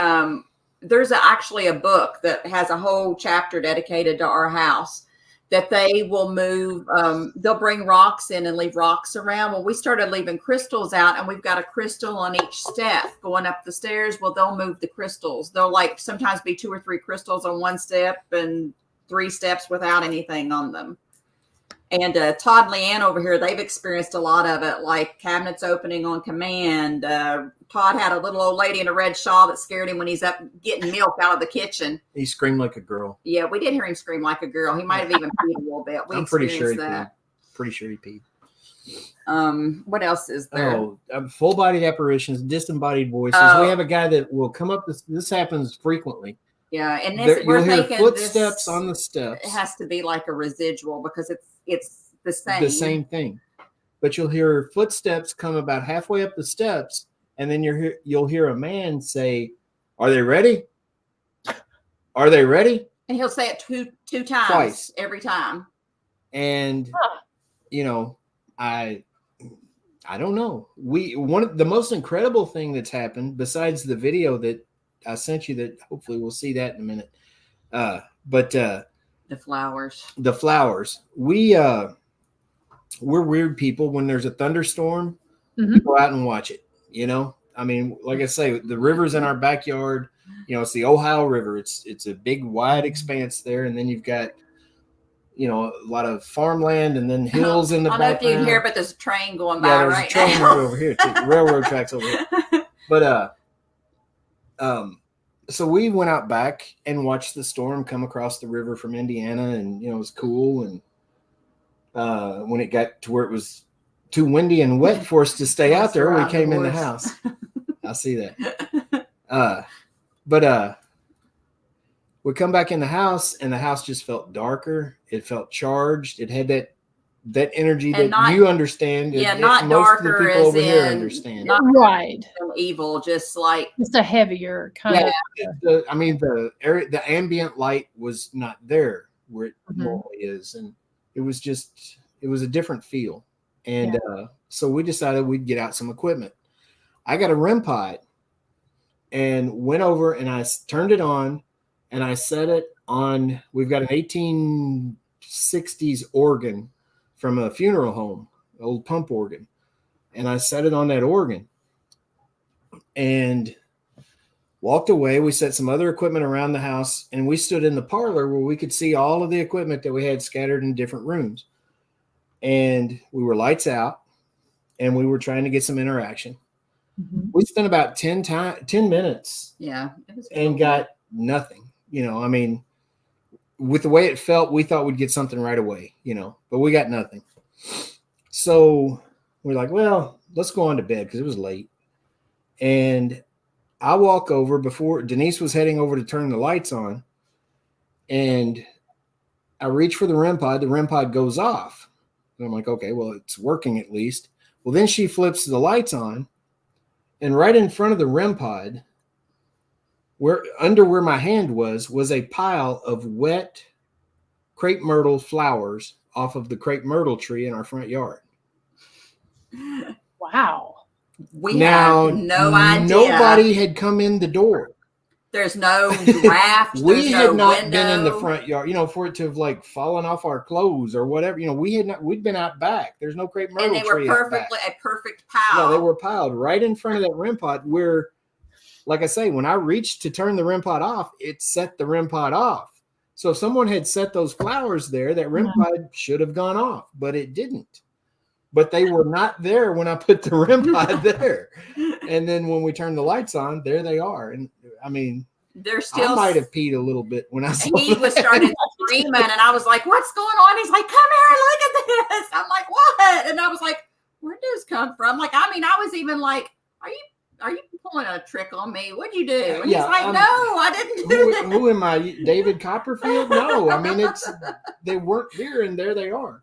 There's actually a book that has a whole chapter dedicated to our house. That they will move, they'll bring rocks in and leave rocks around. Well, we started leaving crystals out, and we've got a crystal on each step going up the stairs. Well, they'll move the crystals. They'll like sometimes be 2 or 3 crystals on one step and 3 steps without anything on them. And Todd and Leanne over here, they've experienced a lot of it, like cabinets opening on command. Todd had a little old lady in a red shawl that scared him when he's up getting milk out of the kitchen. He screamed like a girl. Yeah, we did hear him scream like a girl. He might have even peed a little bit. I'm pretty sure he peed. Pretty sure he peed. What else is there? Full-bodied apparitions, disembodied voices. We have a guy that will come up. This happens frequently. Yeah, and you'll hear footsteps on the steps. It has to be like a residual because it's the same. The same thing. but you'll hear footsteps come about halfway up the steps, and then you'll hear a man say, "Are they ready? Are they ready?" And he'll say it two times Twice. every time. And you know, I don't know. One of the most incredible thing that's happened, besides the video that I sent you, that hopefully we'll see that in a minute. But the flowers. The flowers. We're weird people. When there's a thunderstorm, we go out and watch it. You know, I mean, like I say, the river's in our backyard. You know, it's the Ohio River. It's a big, wide expanse there, and then you've got, you know, a lot of farmland and then hills in the background. I don't know if you can hear, but there's a train going by right now. There's a train right over here too. Railroad tracks over here. But so we went out back and watched the storm come across the river from Indiana, and you know, it was cool. And when it got to where it was too windy and wet for us to stay out there, we came in the house. I see that. But we come back in the house, and the house just felt darker. It felt charged. It had that energy that you understand. Not most darker of the people as over here in understand. not right. Evil, just like it's a heavier kind of. The ambient light was not there where it normally is, and it was a different feel. And so we decided we'd get out some equipment. I got a REM pod and went over and I turned it on. And I set it on, we've got an 1860s organ from a funeral home, old pump organ. And I set it on that organ and walked away. We set some other equipment around the house, and we stood in the parlor where we could see all of the equipment that we had scattered in different rooms. And we were lights out, and we were trying to get some interaction. We spent about 10 minutes and got nothing. You know, I mean, with the way it felt, we thought we'd get something right away, you know, but we got nothing. So we're like, well, let's go on to bed because it was late. And I walk over before Denise was heading over to turn the lights on. And I reach for the REM pod. The REM pod goes off. And I'm like, okay, well, it's working at least. Well, then she flips the lights on. And right in front of the REM pod, where my hand was a pile of wet crepe myrtle flowers off of the crepe myrtle tree in our front yard. Wow. We have no idea. Nobody had come in the door. There's no draft. We had not been in the front yard, you know, for it to have like fallen off our clothes or whatever. You know, we'd been out back. There's no crepe myrtle tree. And they were a perfect pile. Yeah, they were piled right in front of that REM pod where, like I say, when I reached to turn the REM pod off, it set the REM pod off. So if someone had set those flowers there, that REM pod should have gone off, but it didn't. But they were not there when I put the REM pod there. And then when we turned the lights on, there they are. And I mean, they're still. I might have peed a little bit when I saw he was started screaming, and I was like, "What's going on?" He's like, "Come here, look at this." I'm like, "What?" And I was like, "Where did this come from?" Like, I mean, I was even like, Are you pulling a trick on me? What'd you do? And he's like, no, I didn't do that. Who am I? David Copperfield? No, I mean, they weren't here, and there they are.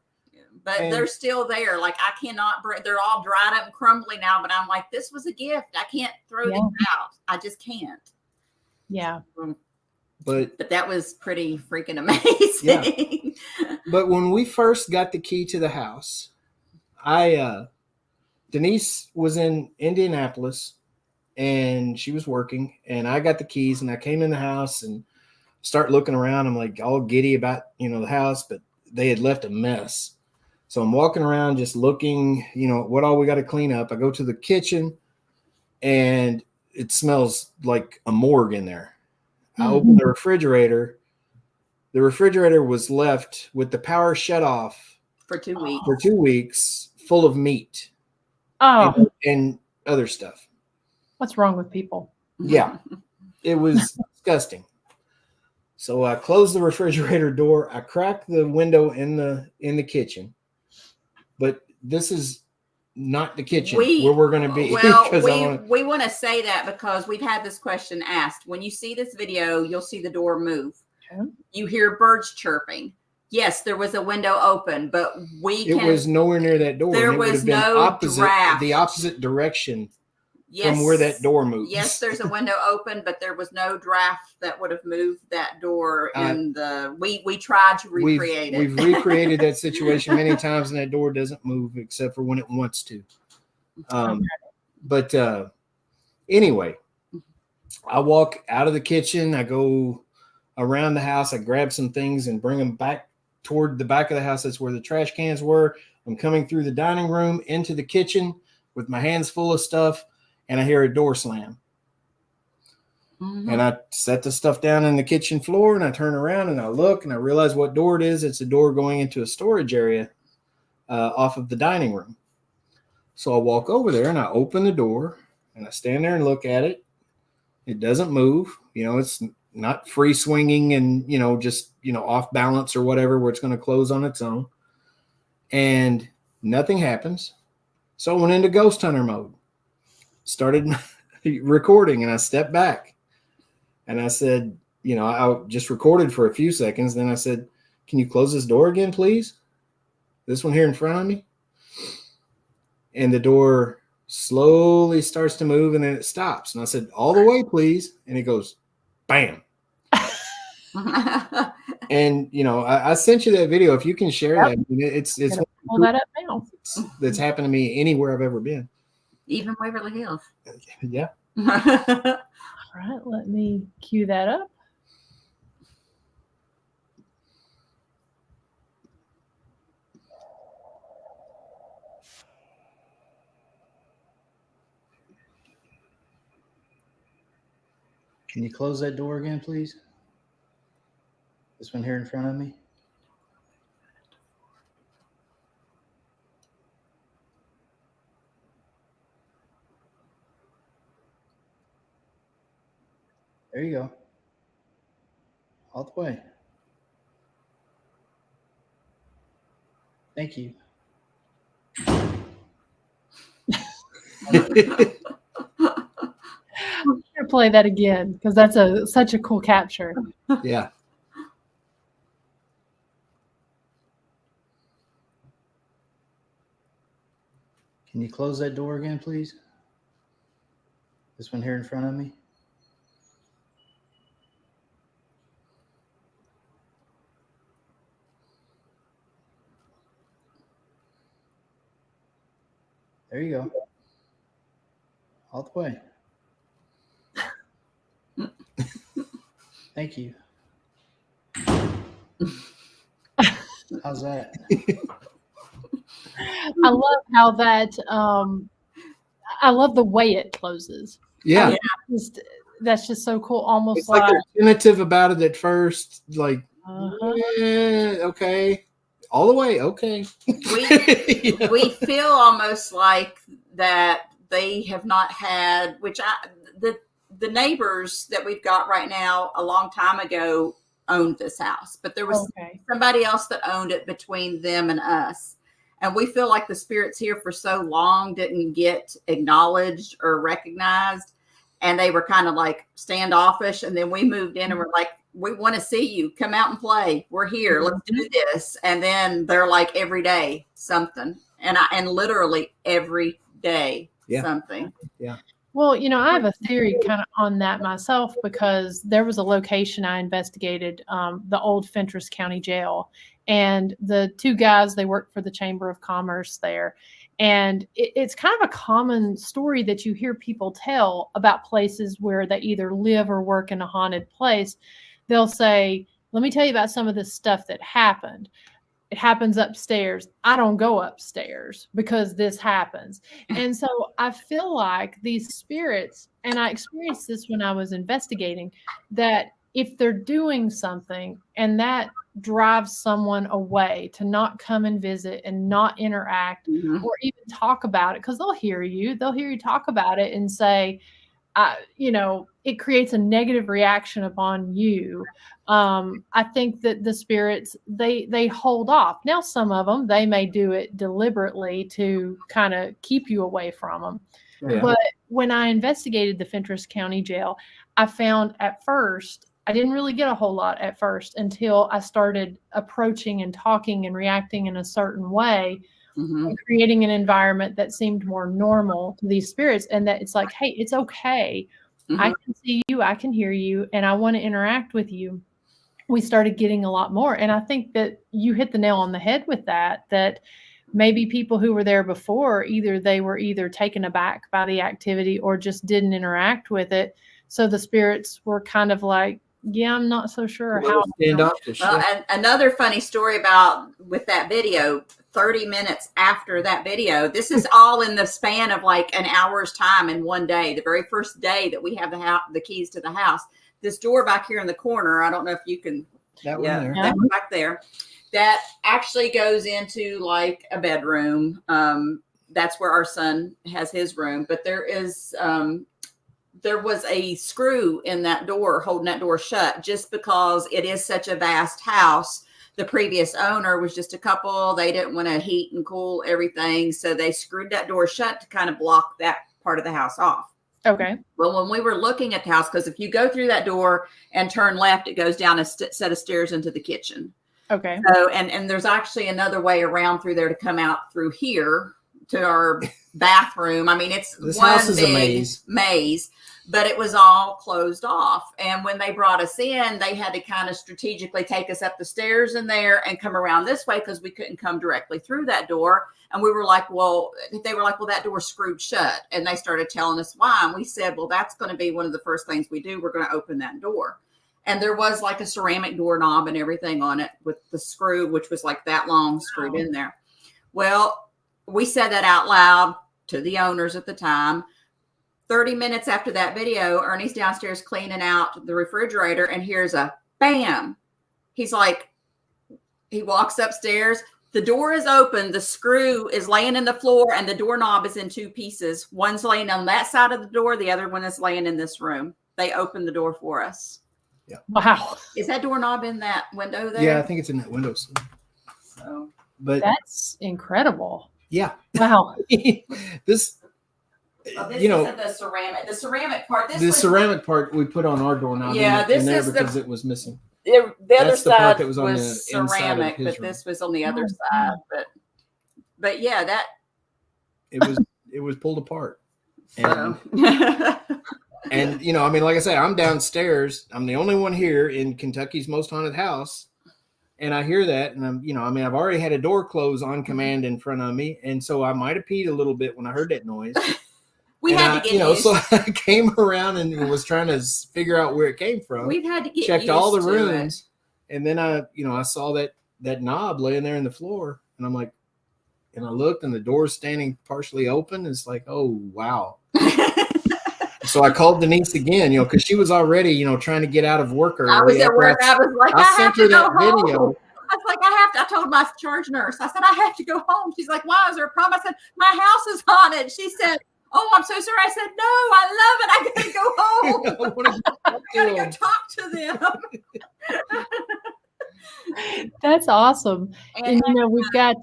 But they're still there. Like, I cannot they're all dried up and crumbly now, but I'm like, this was a gift. I can't throw this out. I just can't. Yeah. But that was pretty freaking amazing. Yeah. But when we first got the key to the house, Denise was in Indianapolis and she was working, and I got the keys, and I came in the house and start looking around. I'm like all giddy about, the house, but they had left a mess. So I'm walking around just looking, what all we got to clean up. I go to the kitchen and it smells like a morgue in there. I open the refrigerator. The refrigerator was left with the power shut off for 2 weeks. For 2 weeks, full of meat. Oh, and other stuff. What's wrong with people? Yeah, it was disgusting. So I closed the refrigerator door. I cracked the window in the kitchen, but this is not the kitchen where we're going to be. Well, we want to say that because we've had this question asked. When you see this video, you'll see the door move. Okay. You hear birds chirping. Yes, there was a window open, but it was nowhere near that door. There and it would was have been no draft. the opposite direction Yes, from where that door moves. Yes, there's a window open, but there was no draft that would have moved that door. We tried to recreate it. We've recreated that situation many times, and that door doesn't move except for when it wants to. But anyway, I walk out of the kitchen. I go around the house. I grab some things and bring them back toward the back of the house. That's where the trash cans were. I'm coming through the dining room into the kitchen with my hands full of stuff, and I hear a door slam. Mm-hmm. And I set the stuff down in the kitchen floor, and I turn around and I look and I realize what door it is. It's a door going into a storage area off of the dining room. So I walk over there and I open the door and I stand there and look at it. It doesn't move. It's not free swinging and, just, off balance or whatever, where it's going to close on its own. And nothing happens. So I went into ghost hunter mode, started recording, and I stepped back and I said, I just recorded for a few seconds. Then I said, can you close this door again, please? This one here in front of me. And the door slowly starts to move, and then it stops. And I said, all the way, please. And it goes, bam. And, I sent you that video. If you can share that, it's pull that up now. That's happened to me anywhere I've ever been. Even Waverly Hills. Yeah. All right, let me cue that up. Can you close that door again, please? This one here in front of me. There you go. All the way. Thank you. I'm gonna play that again because that's such a cool capture. Yeah. Can you close that door again, please? This one here in front of me. There you go. All the way. Thank you. How's that? I love how that. I love the way it closes. Yeah, that's just so cool. Almost it's like they're tentative about it at first. Like, okay, all the way. Okay. We feel almost like that they have not had, the neighbors that we've got right now a long time ago owned this house, but there was somebody else that owned it between them and us. And we feel like the spirits here for so long didn't get acknowledged or recognized. And they were kind of like standoffish. And then we moved in and we're like, we want to see you. Come out and play. We're here. Let's do this. And then they're like every day something. And literally every day something. Yeah. Well, I have a theory kind of on that myself, because there was a location I investigated, the old Fentress County Jail, and the two guys, they worked for the Chamber of Commerce there. And it's kind of a common story that you hear people tell about places where they either live or work in a haunted place. They'll say, let me tell you about some of this stuff that happened. It happens upstairs. I don't go upstairs because this happens. And so I feel like these spirits, and I experienced this when I was investigating, that if they're doing something and that drives someone away to not come and visit and not interact or even talk about it, because they'll hear you talk about it and say, it creates a negative reaction upon you. I think that the spirits, they hold off. Now, some of them, they may do it deliberately to kind of keep you away from them. Yeah. But when I investigated the Fentress County Jail, I found at first I didn't really get a whole lot at first until I started approaching and talking and reacting in a certain way, and creating an environment that seemed more normal to these spirits, and that it's like, hey, it's okay. I can see you, I can hear you, and I want to interact with you. We started getting a lot more. And I think that you hit the nail on the head with that maybe people who were there before, they were taken aback by the activity or just didn't interact with it. So the spirits were kind of like, yeah, I'm not so sure how. Standoffish. Well, and another funny story with that video, 30 minutes after that video, this is all in the span of like an hour's time in one day. The very first day that we have the keys to the house, this door back here in the corner, I don't know if you can, that one there. That one back there, that actually goes into like a bedroom. That's where our son has his room, but there was a screw in that door holding that door shut, just because it is such a vast house. The previous owner was just a couple. They didn't want to heat and cool everything. So they screwed that door shut to kind of block that part of the house off. Okay. Well, when we were looking at the house, because if you go through that door and turn left, it goes down a set of stairs into the kitchen. Okay. So, and there's actually another way around through there to come out through here to our bathroom. I mean, it's this one house is big a maze, but it was all closed off. And when they brought us in, they had to kind of strategically take us up the stairs in there and come around this way because we couldn't come directly through that door. And we were like, they were like, well, that door's screwed shut. And they started telling us why. And we said, well, that's going to be one of the first things we do. We're going to open that door. And there was like a ceramic doorknob and everything on it with the screw, which was like that long screwed in there. Well, we said that out loud to the owners at the time. 30 minutes after that video, Ernie's downstairs cleaning out the refrigerator and hears a bam. He's like, he walks upstairs. The door is open. The screw is laying in the floor and the doorknob is in two pieces. One's laying on that side of the door. The other one is laying in this room. They opened the door for us. Yeah. Wow. Is that doorknob in that window there? Yeah, I think it's in that window. So, but that's incredible. Yeah. Wow. this isn't the ceramic. The ceramic part. The ceramic part we put on our doorknob. Yeah, this is because it was missing. The other That's the side part that was on the ceramic, but this was on the other side. But yeah, that it was pulled apart. And, so. and I mean, like I say, I'm downstairs. I'm the only one here in Kentucky's most haunted house. And I hear that, and I've already had a door close on command in front of me, and so I might have peed a little bit when I heard that noise. We had to get used. So I came around and was trying to figure out where it came from. We've had to get checked used all the to rooms, and then I saw that knob laying there in the floor, and I'm like, and I looked, and the door's standing partially open. It's like, oh wow. So I called Denise again, because she was already, trying to get out of work early. I was at work. I was like, I sent her that video. I was like, I told my charge nurse, I said, I have to go home. She's like, why? Is there a problem? I said, my house is haunted. She said, oh, I'm so sorry. I said, no, I love it. I gotta go home. I gotta go talk to them. That's awesome. And we've got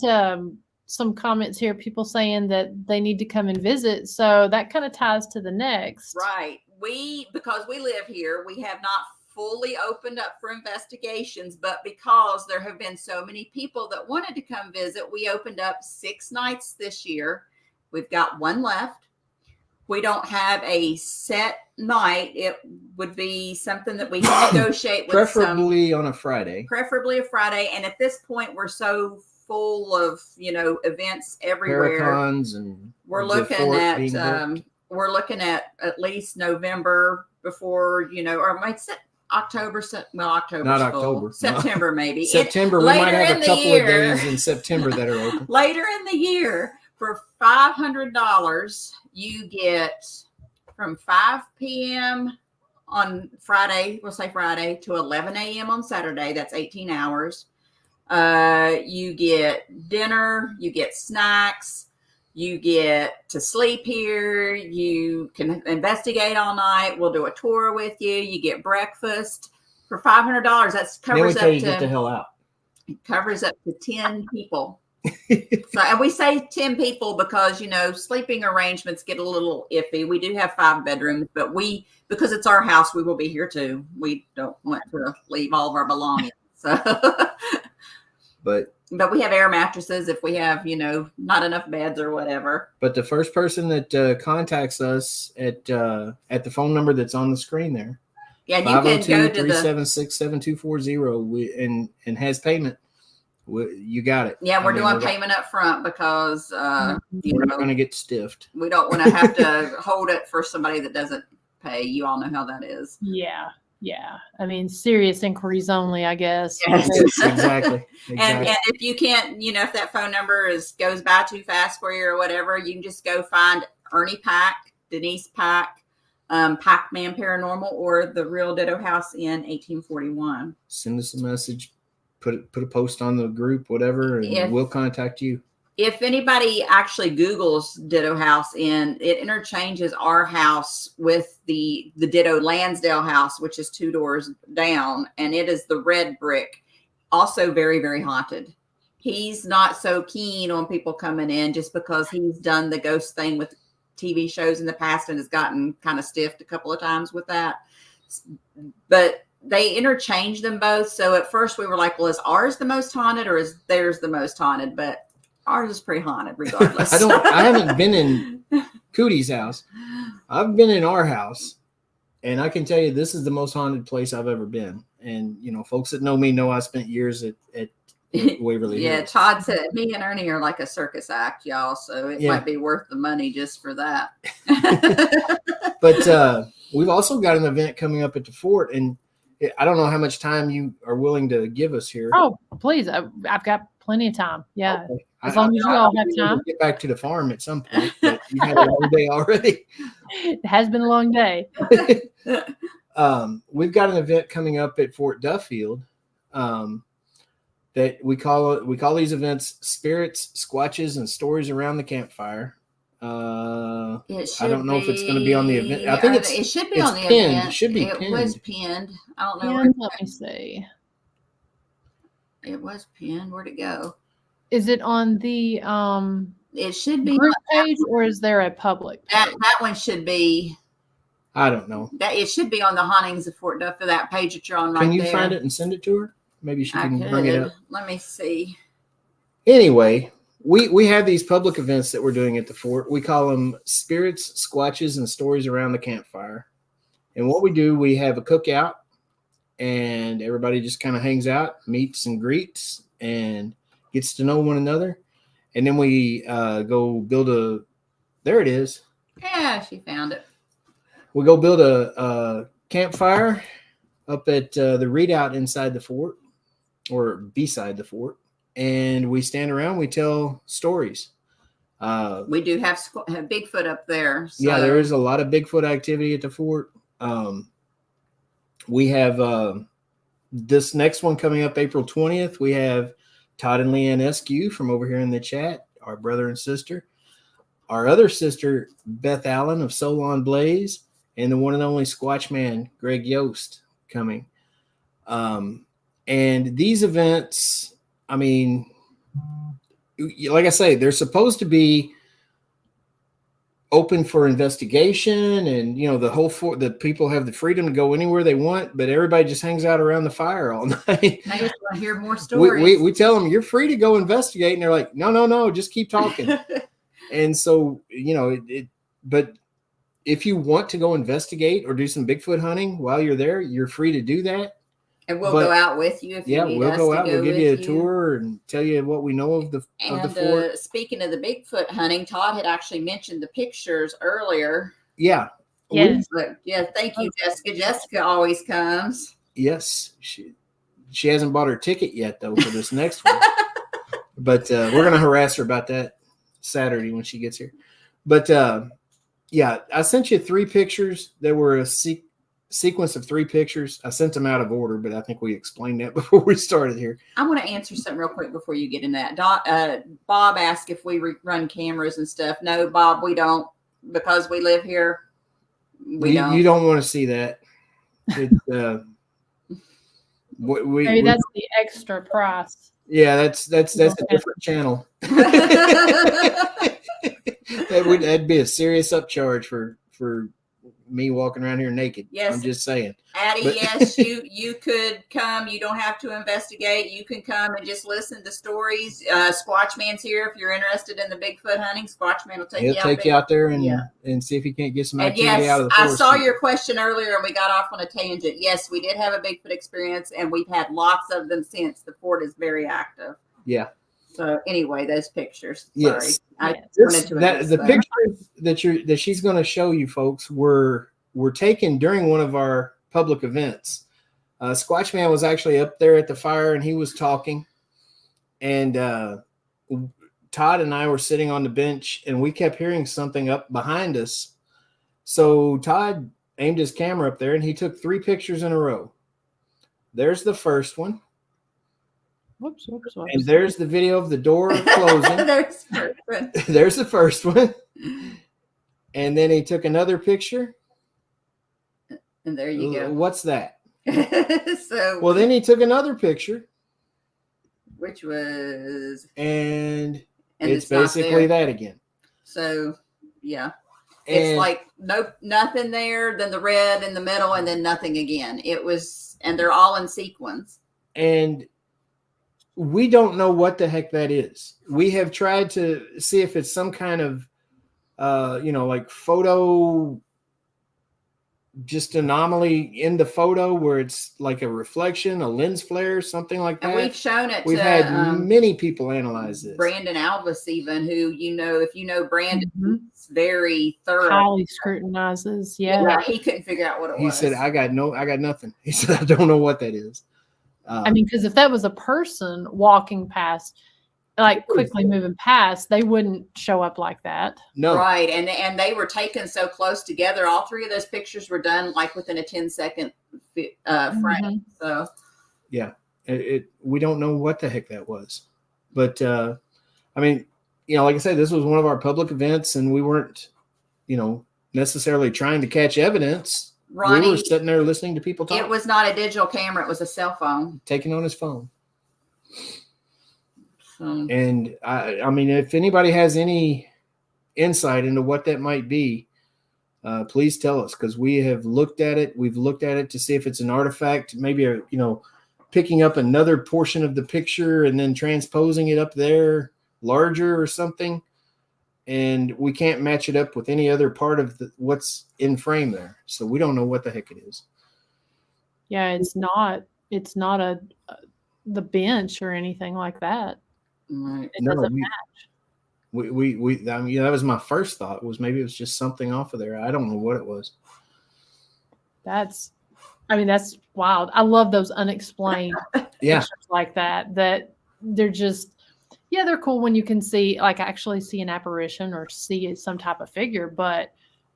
some comments here, people saying that they need to come and visit. So that kind of ties to the next. Right. Because we live here, we have not fully opened up for investigations, but because there have been so many people that wanted to come visit, we opened up 6 nights this year. We've got 1 left. We don't have a set night. It would be something that we can negotiate with. Preferably on a Friday. Preferably a Friday. And at this point, we're so full of, events everywhere. Paracons and we're looking at least November before, or might set October. October. Not October. September, maybe. September. We might have a couple of days in September that are open. Later in the year, for $500, you get from 5 p.m. on Friday, we'll say Friday, to 11 a.m. on Saturday. That's 18 hours. You get dinner, you get snacks, you get to sleep here, you can investigate all night. We'll do a tour with you. You get breakfast for $500. That covers then we tell up you to get the hell out. It covers up to 10 people. So, and we say 10 people because, sleeping arrangements get a little iffy. We do have 5 bedrooms, but because it's our house, we will be here too. We don't want to leave all of our belongings. So, but we have air mattresses if we have, not enough beds or whatever. But the first person that contacts us at the phone number that's on the screen there, yeah, you can go to 502-376-7240 and has payment. You got it. Yeah, we're doing payment up front because we're not going to get stiffed. We don't want to have to hold it for somebody that doesn't pay. You all know how that is. Yeah. I mean, serious inquiries only, I guess. Yes. Exactly. And if you can't, if that phone number goes by too fast for you or whatever, you can just go find Ernie Pack, Denise Pack, Packman Paranormal, or the real Ditto House Inn 1841. Send us a message. Put a post on the group, whatever, and we'll contact you. If anybody actually Googles Ditto House Inn, it interchanges our house with the Ditto Lansdale house, which is 2 doors down, and it is the red brick, also very, very haunted. He's not so keen on people coming in just because he's done the ghost thing with TV shows in the past and has gotten kind of stiffed a couple of times with that. But they interchange them both. So at first we were like, well, is ours the most haunted or is theirs the most haunted? But ours is pretty haunted regardless. I haven't been in Cootie's house. I've been in our house, and I can tell you this is the most haunted place I've ever been. And, folks that know me know I spent years at Waverly Hills. Yeah, Todd said me and Ernie are like a circus act, y'all. So it might be worth the money just for that. But we've also got an event coming up at the fort, and I don't know how much time you are willing to give us here. Oh, please. I've got plenty of time. Yeah. Okay. As long as you all have time. Get back to the farm at some point. But you've had a long day already. It has been a long day. We've got an event coming up at Fort Duffield that we call these events Spirits, Squatches, and Stories Around the Campfire. I don't know if it's going to be on the event. I think it should be on the pinned. event. It should be pinned. It was pinned. I don't know. Let me see. It was pinned. Where'd it go? Is it on the it should be group page or is there a public page? That one should be. I don't know. That it should be on the Hauntings of Fort Duffield, that page that you're on right there. Can you find it and send it to her? Maybe she can bring it up. Let me see. Anyway, we have these public events that we're doing at the fort. We call them Spirits, Squatches, and Stories Around the Campfire. And what we do, we have a cookout, and everybody just kind of hangs out, meets and greets, and gets to know one another. And then we go build there it is. Yeah, she found it. We go build a campfire up at the redoubt inside the fort, or beside the fort. And we stand around, we tell stories. We do have Bigfoot up there. So. Yeah, there is a lot of Bigfoot activity at the fort. We have this next one coming up April 20th. We have Todd and Leanne Eskew from over here in the chat, our brother and sister. Our other sister, Beth Allen of Solon Blaze, and the one and only Squatch Man, Greg Yost, coming. And these events, I mean, like I say, they're supposed to be open for investigation, and the whole the people have the freedom to go anywhere they want, but everybody just hangs out around the fire all night. I just want to hear more stories. We tell them you're free to go investigate, and they're like, no, just keep talking. And so but if you want to go investigate or do some Bigfoot hunting while you're there, you're free to do that. And we'll go out with you if you need we'll us go to out. go We'll give with you a tour and tell you what we know of the fort. Speaking of the Bigfoot hunting, Todd had actually mentioned the pictures earlier. Yeah. Yes. Thank you, Jessica. Jessica always comes. Yes. She hasn't bought her ticket yet, though, for this next one. But we're going to harass her about that Saturday when she gets here. But, I sent you 3 pictures. There were a sequence of 3 pictures. I sent them out of order, but I think we explained that before we started here. I want to answer something real quick before you get in that. Bob asked if we run cameras and stuff. No, Bob, we don't, because we live here. We don't. You don't want to see that. It's, Maybe that's the extra price. Yeah, that's a different channel. That'd be a serious upcharge for me walking around here naked. Yes. I'm just saying. Addie, yes, you could come. You don't have to investigate. You can come and just listen to stories. Squatchman's here if you're interested in the Bigfoot hunting. Squatchman will take you out there and see if he can't get some and activity out of the I forest. saw your question earlier and we got off on a tangent. Yes, we did have a Bigfoot experience and we've had lots of them since. The fort is very active. Yeah. So anyway, those pictures. Yes. Sorry. I wanted to the pictures that she's going to show you folks were taken during one of our public events. Squatchman was actually up there at the fire and he was talking, and Todd and I were sitting on the bench and we kept hearing something up behind us. So Todd aimed his camera up there and he took 3 pictures in a row. There's the first one. Whoops. And there's the video of the door closing. There's the first one. And then he took another picture. And there you go. What's that? Well, then he took another picture. Which was. And it's basically that again. So, yeah. It's like nothing there, then the red in the middle, and then nothing again. And they're all in sequence. And we don't know what the heck that is. We have tried to see if it's some kind of, like photo, just anomaly in the photo where it's like a reflection, a lens flare, something like that. And we've shown it. We've had many people analyze this. Brandon Alvis, even, who if you know Brandon, it's very thorough. Highly scrutinizes. Yeah. He couldn't figure out what it was. He said, I got nothing. He said, I don't know what that is. Because if that was a person walking past, like quickly moving past, they wouldn't show up like that. No. Right. And they were taken so close together. All 3 of those pictures were done like within a 10-second frame. So yeah, we don't know what the heck that was. But like I said, this was one of our public events and we weren't, necessarily trying to catch evidence. Ronnie, we were sitting there listening to people talk. It was not a digital camera. It was a cell phone. Taken on his phone. So. And if anybody has any insight into what that might be, please tell us, because we have looked at it. We've looked at it to see if it's an artifact, maybe picking up another portion of the picture and then transposing it up there larger or something. And we can't match it up with any other part of what's in frame there. So we don't know what the heck it is. Yeah, it's not the bench or anything like that. Right. It doesn't match. That was my first thought, was maybe it was just something off of there. I don't know what it was. That's wild. I love those unexplained pictures like that they're just, they're cool when you can actually see an apparition or see some type of figure. But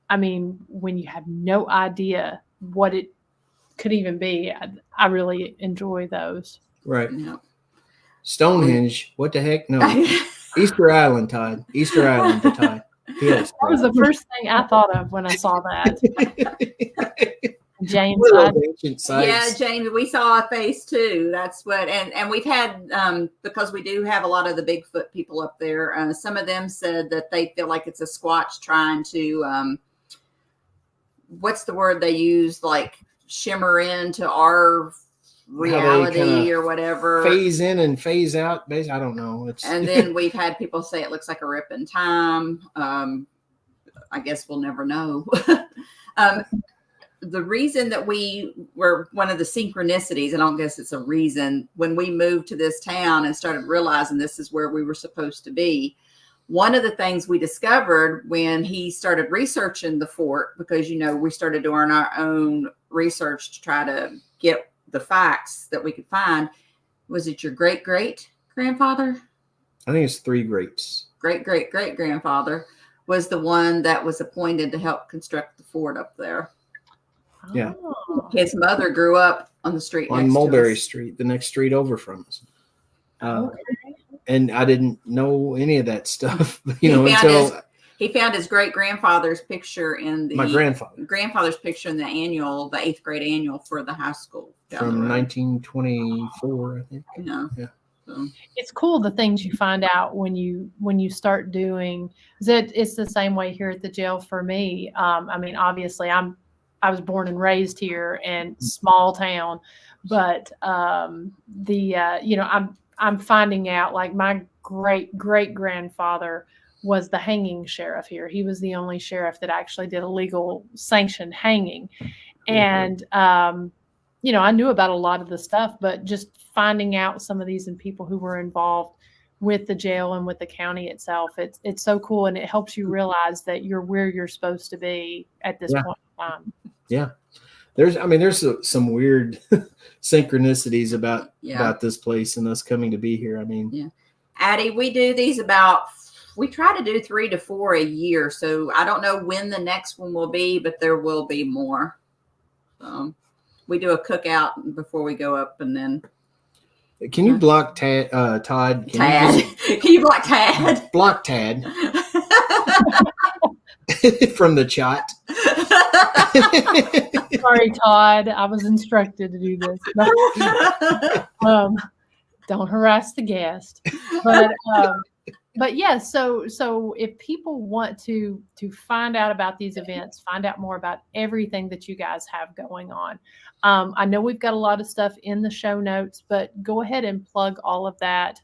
when you have no idea what it could even be, I really enjoy those. Right. Yeah. Stonehenge. What the heck? No. Easter Island, Todd. Easter Island, Todd. Yes. That was the first thing I thought of when I saw that. James. Yeah, James, we saw a face too. That's what, and we've had, because we do have a lot of the Bigfoot people up there. Some of them said that they feel like it's a Squatch trying to, what's the word they use? Like shimmer into our reality or whatever. Phase in and phase out. I don't know. And then we've had people say it looks like a rip in time. I guess we'll never know. The reason that we were one of the synchronicities, and I don't guess it's a reason, when we moved to this town and started realizing this is where we were supposed to be, one of the things we discovered when he started researching the fort, because, we started doing our own research to try to get the facts that we could find. Was it your great-great-grandfather? I think it's 3 greats. Great-great-great-grandfather was the one that was appointed to help construct the fort up there. Yeah. His mother grew up on the street on Mulberry Street, the next street over from us. And I didn't know any of that stuff, until he found his great-grandfather's picture in my grandfather's picture in the 8th grade annual for the high school from 1924, I think. Yeah. It's cool the things you find out when you start doing that. It's the same way here at the jail for me. I mean, obviously I was born and raised here in small town, but I'm finding out, like, my great grandfather was the hanging sheriff here. He was the only sheriff that actually did a legal sanctioned hanging. And, I knew about a lot of the stuff, but just finding out some of these and people who were involved with the jail and with the county itself, it's so cool. And it helps you realize that you're where you're supposed to be at this point in time. Yeah. There's some weird synchronicities about this place and us coming to be here. I mean, Addie, we do these we try to do 3 to 4 a year. So I don't know when the next one will be, but there will be more. We do a cookout before we go up, and then. Can you block Todd? Tad. Can you block Tad? Block Tad. From the chat. Sorry, Todd. I was instructed to do this. Don't harass the guest. But yeah, so if people want to find out about these events, find out more about everything that you guys have going on. I know we've got a lot of stuff in the show notes, but go ahead and plug all of that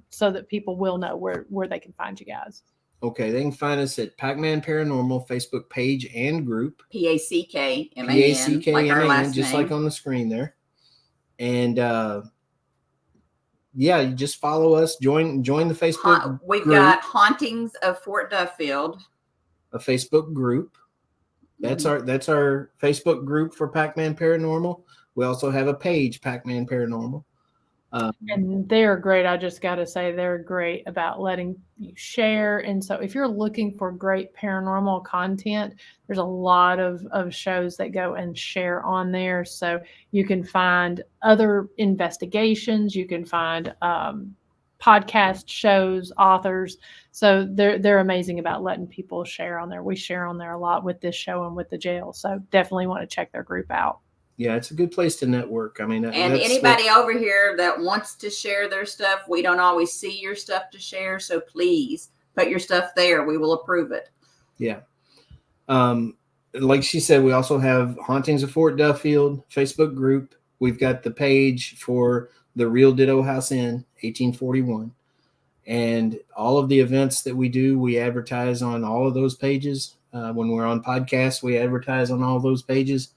so that people will know where they can find you guys. Okay, they can find us at Packman Paranormal Facebook page and group. Packman, Packman, just like on the screen there. And you just follow us. Join the Facebook. We've got Hauntings of Fort Duffield, a Facebook group. That's our Facebook group for Packman Paranormal. We also have a page, Packman Paranormal. And they're great. I just got to say, they're great about letting you share. And so if you're looking for great paranormal content, there's a lot of shows that go and share on there. So you can find other investigations. You can find podcast shows, authors. So they're amazing about letting people share on there. We share on there a lot with this show and with the jail. So definitely want to check their group out. Yeah, it's a good place to network. I mean, and anybody over here that wants to share their stuff, we don't always see your stuff to share. So please put your stuff there. We will approve it. Yeah. Like she said, we also have Hauntings of Fort Duffield Facebook group. We've got the page for the real Ditto House Inn, 1841. And all of the events that we do, we advertise on all of those pages. When we're on podcasts, we advertise on all those pages.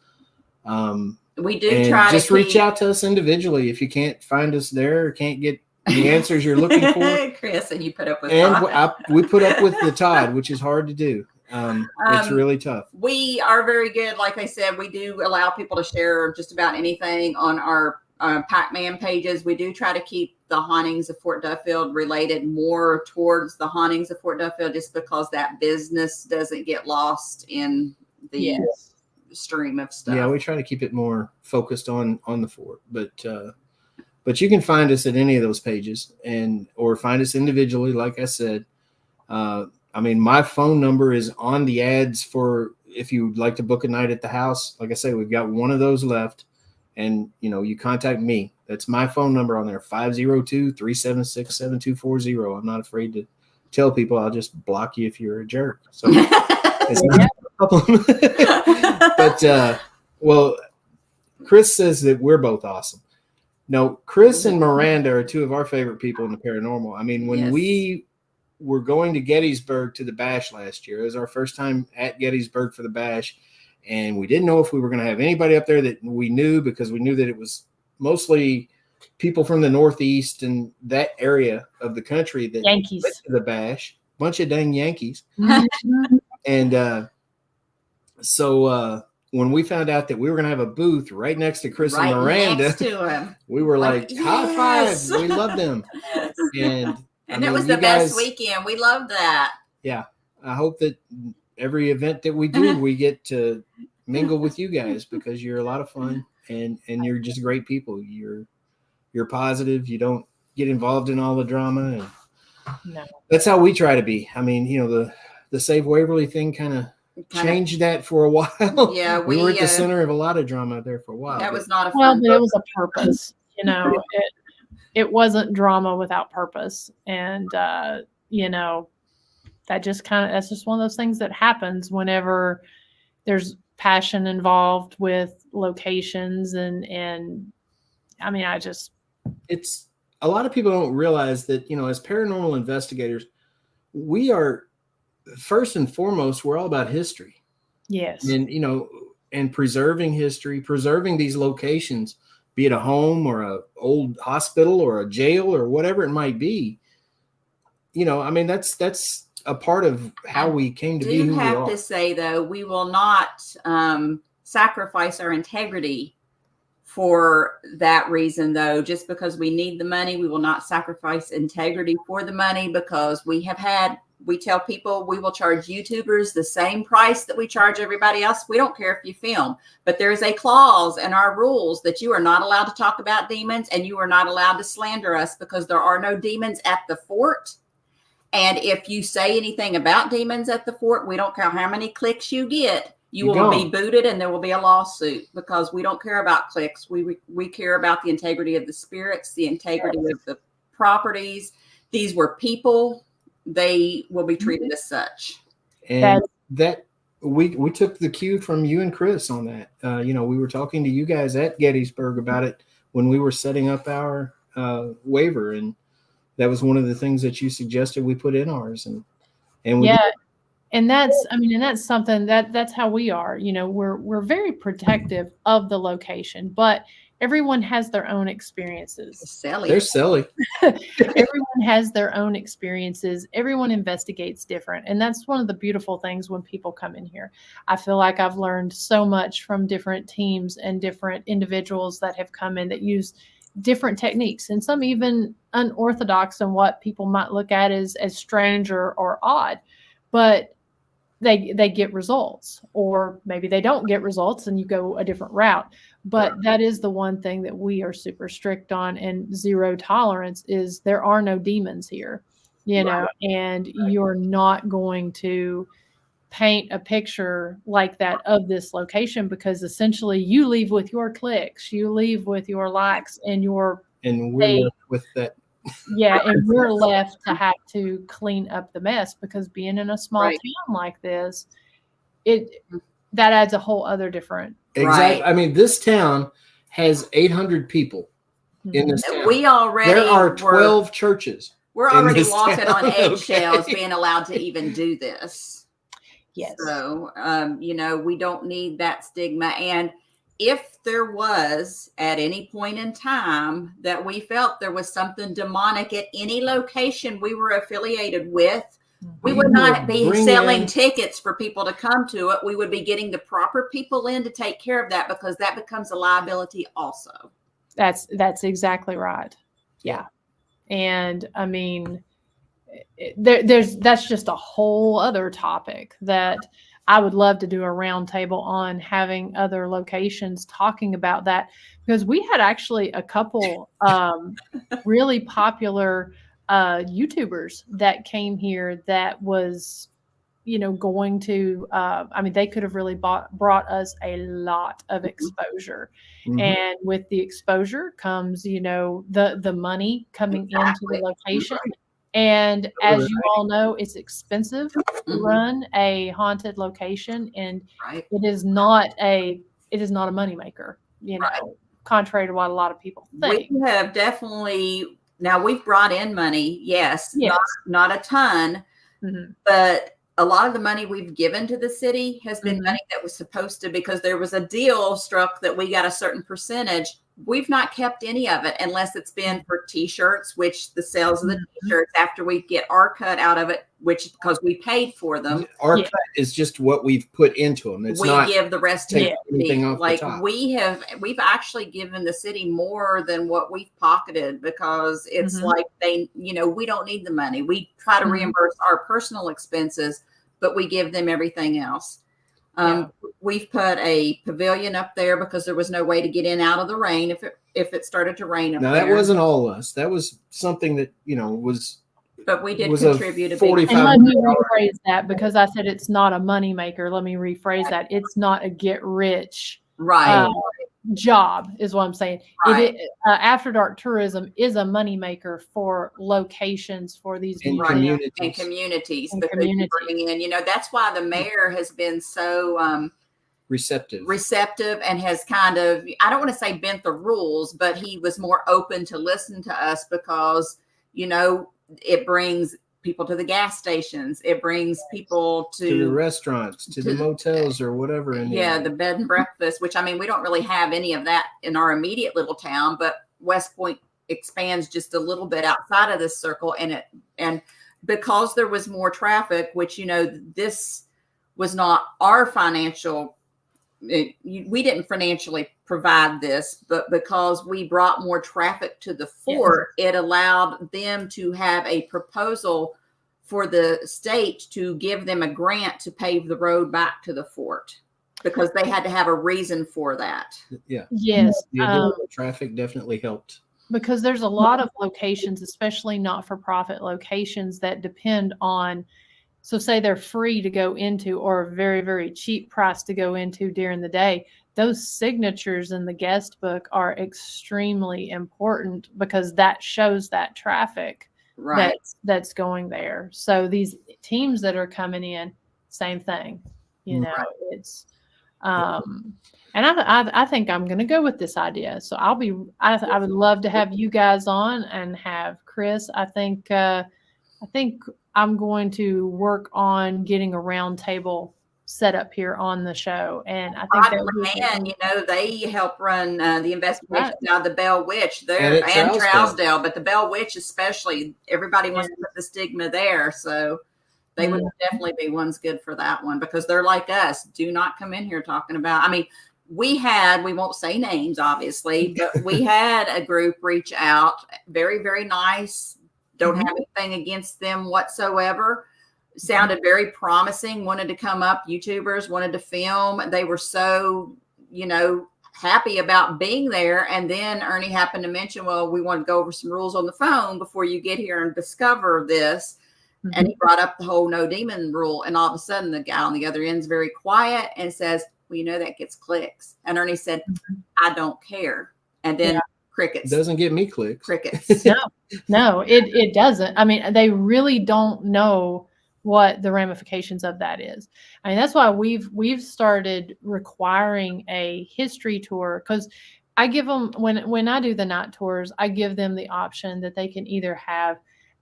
We do try to reach out to us individually if you can't find us there or can't get the answers you're looking for. Chris, and you put up with we put up with the Todd, which is hard to do. It's really tough. We are very good. Like I said, we do allow people to share just about anything on our Packman pages. We do try to keep the Hauntings of Fort Duffield related more towards the Hauntings of Fort Duffield, just because that business doesn't get lost in the stream of stuff. Yeah, we try to keep it more focused on the fort, but you can find us at any of those pages or find us individually. Like I said, I mean, my phone number is on the ads for if you'd like to book a night at the house. Like I say, we've got one of those left, and you contact me. That's my phone number on there, 502-376-7240. I'm not afraid to tell people. I'll just block you if you're a jerk. So it's not a problem. But well, Chris says that we're both awesome. No, Chris and Miranda are two of our favorite people in the paranormal. I mean, when we were going to Gettysburg to the bash last year, it was our first time at Gettysburg for the bash, and we didn't know if we were going to have anybody up there that we knew, because we knew that it was mostly people from the Northeast and that area of the country that Yankees went to the bash. Bunch of dang Yankees. And so when we found out that we were going to have a booth right next to Chris and Miranda, next to him, we were like, high five. We love them. And it was the best weekend. We loved that. Yeah. I hope that every event that we do, we get to mingle with you guys, because you're a lot of fun and you're just great people. You're positive. You don't get involved in all the drama. And that's how we try to be. I mean, the Save Waverly thing kind of changed that for a while. Yeah, we were at the center of a lot of drama there for a while. That was not a fun. Well, but it was a purpose, it wasn't drama without purpose. And, you know, that's just one of those things that happens whenever there's passion involved with locations. And I mean, it's a lot of people don't realize that, you know, as paranormal investigators, we are first and foremost, we're all about history. Yes. And, you know, and preserving history, preserving these locations, be it a home or a old hospital or a jail or whatever it might be. You know, I mean, that's a part of how we came to be who we are. I do have to say, though, we will not sacrifice our integrity for that reason, though. Just because we need the money, we will not sacrifice integrity for the money, because we tell people we will charge YouTubers the same price that we charge everybody else. We don't care if you film, but there's a clause in our rules that you are not allowed to talk about demons, and you are not allowed to slander us, because there are no demons at the fort. And if you say anything about demons at the fort, we don't care how many clicks you get, you will be booted, and there will be a lawsuit, because we don't care about clicks. We care about the integrity of the spirits, the integrity of the properties. These were people. They will be treated as such. And that we took the cue from you and Chris on that. You know, we were talking to you guys at Gettysburg about it when we were setting up our waiver, and that was one of the things that you suggested we put in ours. And we did. And that's something that's how we are. You know, we're very protective of the location, but everyone has their own experiences. They're silly. Everyone has their own experiences. Everyone investigates different. And that's one of the beautiful things when people come in here. I feel like I've learned so much from different teams and different individuals that have come in that use different techniques, and some even unorthodox in what people might look at as strange or odd. But they get results, or maybe they don't get results and you go a different route. But that is the one thing that we are super strict on, and zero tolerance is there are no demons here, you know, and you're not going to paint a picture like that of this location, because essentially you leave with your clicks, you leave with your likes, and we're left with that. Yeah, and we're left to have to clean up the mess, because being in a small town like this, that adds a whole other different. Exactly. I mean, this town has 800 people in this town. There are 12 churches. We're already walking on eggshells being allowed to even do this. Yes. So, you know, we don't need that stigma. And if there was at any point in time that we felt there was something demonic at any location we were affiliated with, we would not be selling tickets for people to come to it. We would be getting the proper people in to take care of that, because that becomes a liability also. That's exactly right. Yeah. And I mean, that's just a whole other topic that I would love to do a roundtable on, having other locations talking about that, because we had actually a couple really popular YouTubers that came here that was, you know, going to, I mean, they could have really brought us a lot of exposure. Mm-hmm. And with the exposure comes, you know, the money coming into the location. And as you all know, it's expensive to run a haunted location, and it is not a moneymaker, you know, contrary to what a lot of people think. We have definitely, now we've brought in money, yes. Not a ton, but a lot of the money we've given to the city has been money that was supposed to, because there was a deal struck that we got a certain percentage. We've not kept any of it, unless it's been for t-shirts, which the sales of the t-shirts after we get our cut out of it, which because we paid for them. Our cut is just what we've put into them. We give the rest to anything off the top. We've actually given the city more than what we've pocketed, because it's like they, you know, we don't need the money. We try to reimburse our personal expenses, but we give them everything else. We've put a pavilion up there because there was no way to get in out of the rain if it started to rain up there. Now, that wasn't all us. That was something that, you know, was. But we did contribute a big. And let me rephrase that, because I said it's not a money maker. Let me rephrase that. It's not a get rich. job is what I'm saying. Right. After dark tourism is a moneymaker for locations for these And museums. And communities, And because communities. you bring in, that's why the mayor has been so receptive and has kind of, I don't want to say bent the rules, but he was more open to listen to us because, it brings people to the gas stations. It brings people to the restaurants, to the motels or whatever. The bed and breakfast, which we don't really have any of that in our immediate little town, but West Point expands just a little bit outside of this circle. And because there was more traffic, which, this was not our financial, we didn't financially provide this, but because we brought more traffic to the fort, it allowed them to have a proposal for the state to give them a grant to pave the road back to the fort, because they had to have a reason for that. Yeah. Yes. The traffic definitely helped. Because there's a lot of locations, especially not-for-profit locations, that depend on, so say they're free to go into or very, very cheap price to go into during the day. Those signatures in the guest book are extremely important because that shows that traffic that's going there. So these teams that are coming in, same thing, it's, and I think I'm going to go with this idea. So I would love to have you guys on and have Chris. I think I'm going to work on getting a round table set up here on the show. And I think they help run the investigations out of the Bell Witch there and Trousdale, but the Bell Witch especially, everybody wants to put the stigma there. So they would definitely be ones good for that one, because they're like us. Do not come in here talking about, we won't say names, obviously, but we had a group reach out, very, very nice. Don't have anything against them whatsoever. Sounded very promising. Wanted to come up. YouTubers wanted to film. They were so, happy about being there. And then Ernie happened to mention, well, we want to go over some rules on the phone before you get here and discover this. Mm-hmm. And he brought up the whole no demon rule. And all of a sudden, the guy on the other end is very quiet and says, well, that gets clicks. And Ernie said, I don't care. And then crickets. It doesn't get me clicks. Crickets. No, it doesn't. They really don't know what the ramifications of that is. That's why we've started requiring a history tour, because I give them, when I do the night tours, I give them the option that they can either have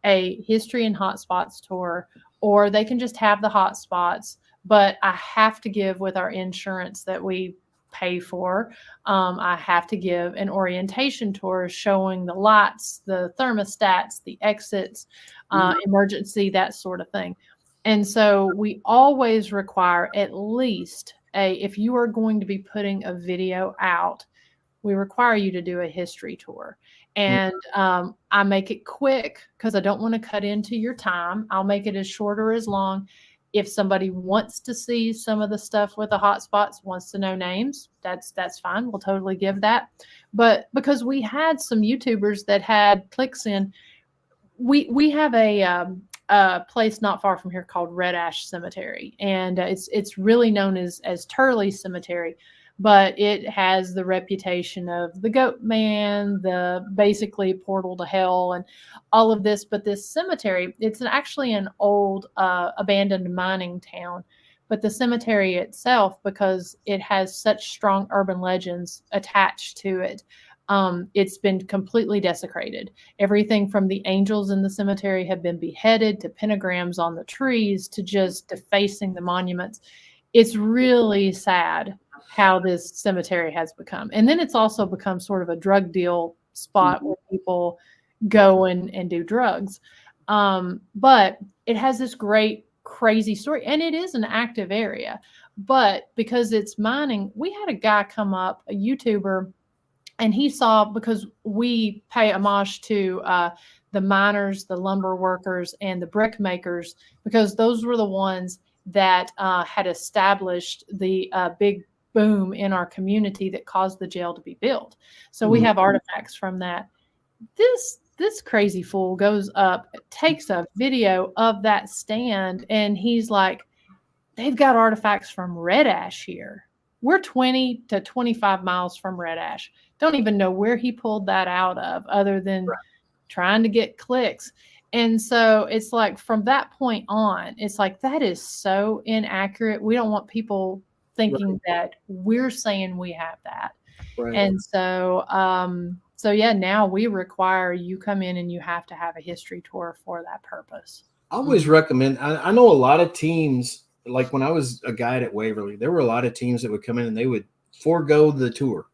a history and hotspots tour, or they can just have the hotspots, but I have to give, with our insurance that we pay for, I have to give an orientation tour showing the lights, the thermostats, the exits, emergency, that sort of thing. And so we always require at least if you are going to be putting a video out, we require you to do a history tour. And I make it quick because I don't want to cut into your time. I'll make it as short or as long. If somebody wants to see some of the stuff with the hotspots, wants to know names, that's fine. We'll totally give that. But because we had some YouTubers that had clicks in, we have a place not far from here called Red Ash Cemetery, and it's really known as Turley Cemetery, but it has the reputation of the Goat Man, the basically portal to hell, and all of this. But this cemetery, it's actually an old abandoned mining town, but the cemetery itself, because it has such strong urban legends attached to it, it's been completely desecrated. Everything from the angels in the cemetery have been beheaded, to pentagrams on the trees, to just defacing the monuments. It's really sad how this cemetery has become. And then it's also become sort of a drug deal spot where people go and do drugs. But it has this great, crazy story, and it is an active area. But because it's mining, we had a guy come up, a YouTuber, and he saw, because we pay homage to the miners, the lumber workers, and the brick makers, because those were the ones that had established the big boom in our community that caused the jail to be built. So we have artifacts from that. This crazy fool goes up, takes a video of that stand, and he's like, they've got artifacts from Red Ash here. We're 20 to 25 miles from Red Ash. Don't even know where he pulled that out of other than trying to get clicks. And so it's like from that point on, it's like that is so inaccurate. We don't want people thinking that we're saying we have that. Right. And so, so yeah, now we require you come in and you have to have a history tour for that purpose. I always recommend, I know a lot of teams, like when I was a guide at Waverly, there were a lot of teams that would come in and they would forego the tour.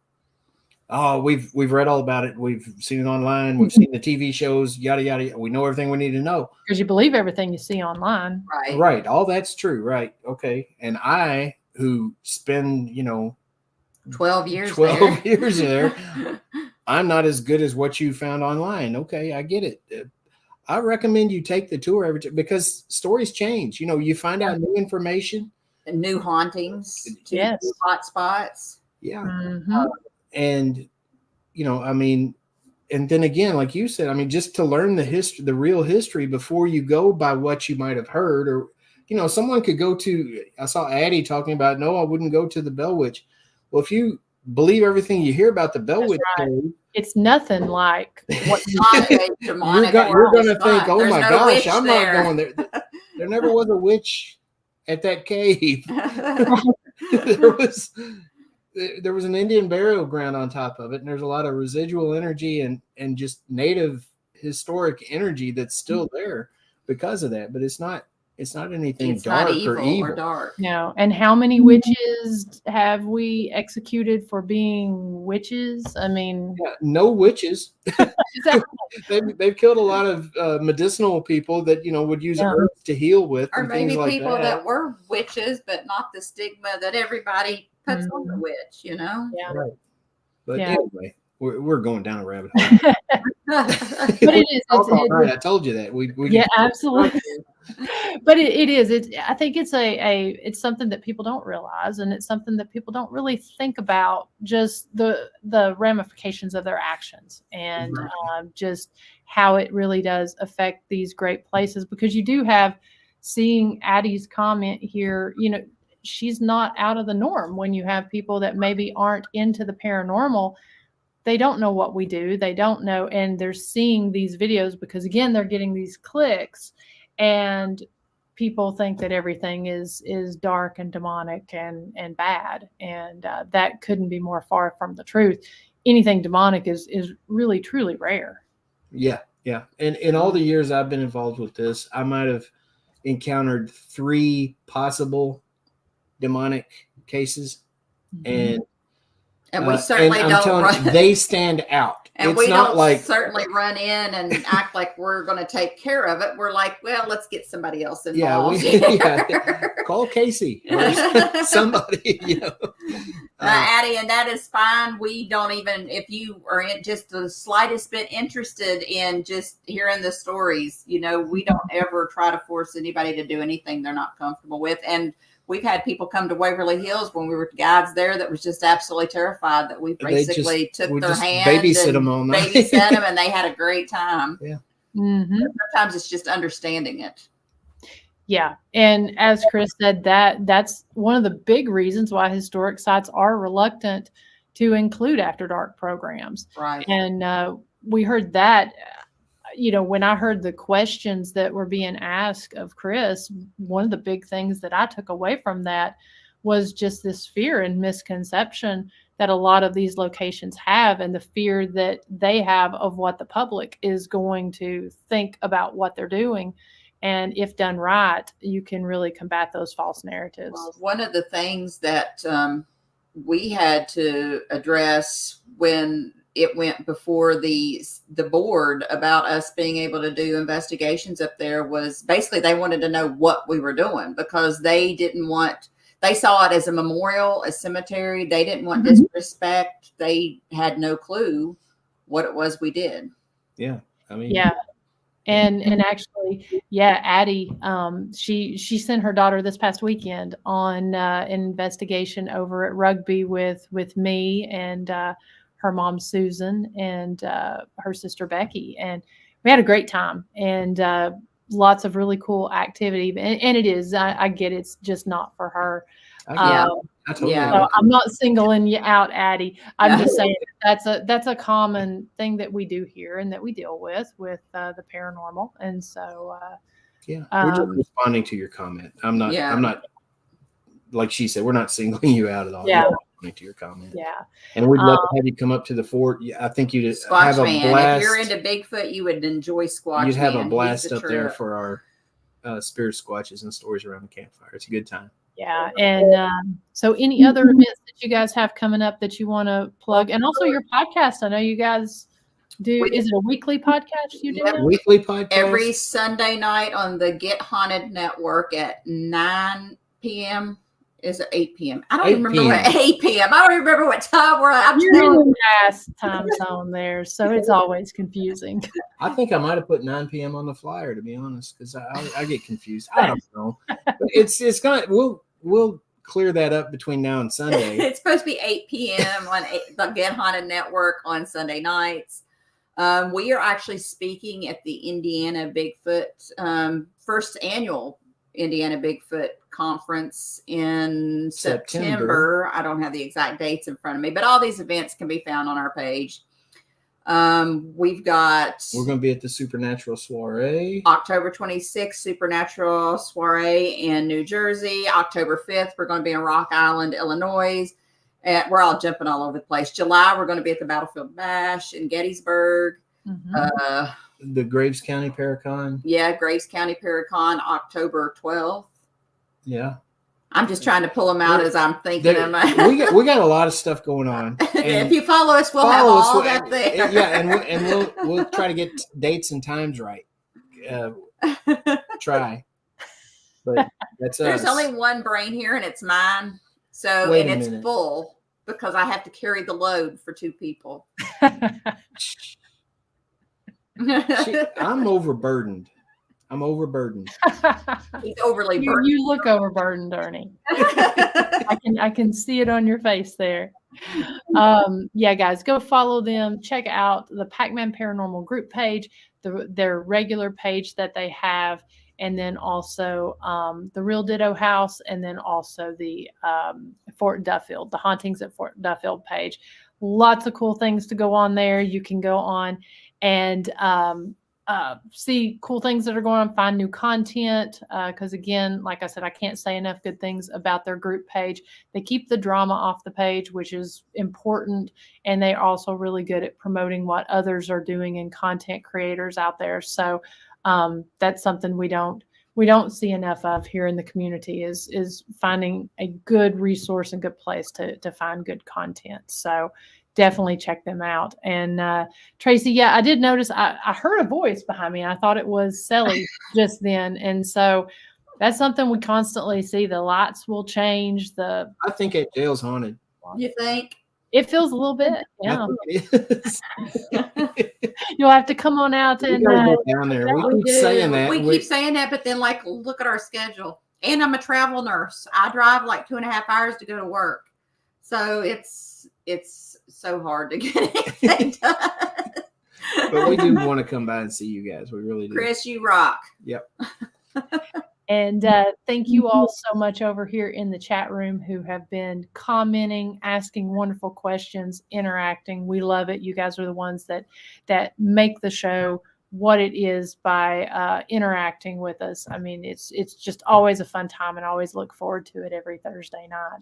Oh, we've read all about it. We've seen it online. We've seen the TV shows, yada, yada. We know everything we need to know. Because you believe everything you see online. Right. Right. All that's true. Right. Okay. And I, who spend, 12 years 12 years there, I'm not as good as what you found online. Okay. I get it. I recommend you take the tour every time because stories change. You find out new information. And new hauntings. Yes. New hot spots. Yeah. Mm-hmm. And, and then again, like you said, just to learn the real history before you go by what you might have heard or, someone could go to, I saw Addie talking about, no, I wouldn't go to the Bell Witch. Well, if you believe everything you hear about the Bell Witch, it's nothing like what you're going to think, oh my gosh, I'm not going there. There never was a witch at that cave. There was an Indian burial ground on top of it, and there's a lot of residual energy and just native historic energy that's still there because of that. But it's not anything dark or evil. Dark. No. And how many witches have we executed for being witches? No witches. They've killed a lot of medicinal people that would use herbs to heal with, or and maybe things like people that were witches, but not the stigma that everybody puts on the witch. Yeah. Right. But anyway, we're going down a rabbit hole. But it is. I told you that. We absolutely. But it is. I think it's something that people don't realize, and it's something that people don't really think about. Just the ramifications of their actions, and just how it really does affect these great places. Because you do have, seeing Addie's comment here, she's not out of the norm when you have people that maybe aren't into the paranormal. They don't know what we do. They don't know. And they're seeing these videos because, again, they're getting these clicks, and people think that everything is dark and demonic and bad. And that couldn't be more far from the truth. Anything demonic is really, truly rare. Yeah. Yeah. And in all the years I've been involved with this, I might have encountered 3 possible demonic cases. Mm-hmm. And we certainly don't they stand out. And it's we not don't like certainly run in and act like we're going to take care of it. We're like, well, let's get somebody else involved. Call Casey or somebody, Addie, and that is fine. We don't even, if you are in just the slightest bit interested in just hearing the stories, we don't ever try to force anybody to do anything they're not comfortable with. And we've had people come to Waverly Hills when we were guides there that was just absolutely terrified that we basically took their hand, babysit them all night, babysit them, and they had a great time. Yeah. Mm-hmm. Sometimes it's just understanding it. Yeah. And as Chris said, that's one of the big reasons why historic sites are reluctant to include after dark programs. Right. And we heard that, when I heard the questions that were being asked of Chris, one of the big things that I took away from that was just this fear and misconception that a lot of these locations have, and the fear that they have of what the public is going to think about what they're doing. And if done right, you can really combat those false narratives. Well, one of the things that we had to address when it went before the board about us being able to do investigations up there was basically they wanted to know what we were doing, because they saw it as a memorial, a cemetery. They didn't want disrespect. They had no clue what it was we did. Yeah. Yeah. And actually, Addie, she sent her daughter this past weekend on an investigation over at Rugby with me and her mom, Susan, and her sister, Becky. And we had a great time and lots of really cool activity. And it is, I get it's just not for her. I totally Yeah. So agree. I'm not singling you out, Addie. I'm just saying that's a common thing that we do here and that we deal with the paranormal. And so, We're just responding to your comment. I'm not, like she said, we're not singling you out at all. Yeah. We're responding to your comment. Yeah. And we'd love to have you come up to the fort. I think you'd Squatch have a Man. blast. If you're into Bigfoot, you would enjoy Squatch You'd have Man. a blast up there trip. for our spirit squatches and stories around the campfire. It's a good time. Yeah. And so any other events that you guys have coming up that you want to plug? And also your podcast. I know you guys do. Is it a weekly podcast you do? Yep. now? Weekly podcast. Every Sunday night on the Get Haunted Network at 9 p.m. Is it 8 p.m.? I don't even remember what 8 p.m. I don't remember what time we're on. You're in the past time zone there, so it's always confusing. I think I might have put 9 p.m. on the flyer, to be honest, because I get confused. I don't know. But it's gonna we'll clear that up between now and Sunday. It's supposed to be 8 p.m. on the Get Haunted Network on Sunday nights. We are actually speaking at the Indiana Bigfoot first annual Indiana Bigfoot conference in September. I don't have the exact dates in front of me, but all these events can be found on our page. We're going to be at the Supernatural Soiree. October 26th, Supernatural Soiree in New Jersey. October 5th, we're going to be in Rock Island, Illinois. We're all jumping all over the place. July, we're going to be at the Battlefield Bash in Gettysburg. Mm-hmm. The Graves County Paracon. Yeah, Graves County Paracon, October 12th. Yeah. I'm just trying to pull them out as I'm thinking them. we got a lot of stuff going on. If you follow us, we'll have all that there. Yeah, and we'll try to get dates and times right. Try. But that's us. There's only one brain here, and it's mine. So Wait and a it's minute. full because I have to carry the load for 2 people. I'm overburdened. He's overly burdened. You look overburdened, Ernie. I can see it on your face there. Yeah, guys, go follow them. Check out the Packman Paranormal group page, their regular page that they have, and then also the Real Ditto House, and then also the Fort Duffield, the Hauntings at Fort Duffield page. Lots of cool things to go on there. You can go on and see cool things that are going on, find new content. Because again, like I said, I can't say enough good things about their group page. They keep the drama off the page, which is important. And they're also really good at promoting what others are doing and content creators out there. So that's something we don't see enough of here in the community is finding a good resource and good place to find good content. So definitely check them out. And Tracy, yeah, I did notice I heard a voice behind me. I thought it was Sally just then. And so that's something we constantly see. The lights will change. I think that jail's haunted. You think? It feels a little bit. Yeah. It is. You'll have to come on out and go down there. We keep saying that. We keep saying that, but then look at our schedule. And I'm a travel nurse. I drive 2.5 hours to go to work. So it's so hard to get anything done. But we do want to come by and see you guys. We really do. Chris, you rock. Yep. And thank you all so much over here in the chat room who have been commenting, asking wonderful questions, interacting. We love it. You guys are the ones that make the show what it is by interacting with us. I mean, it's just always a fun time, and I always look forward to it every Thursday night.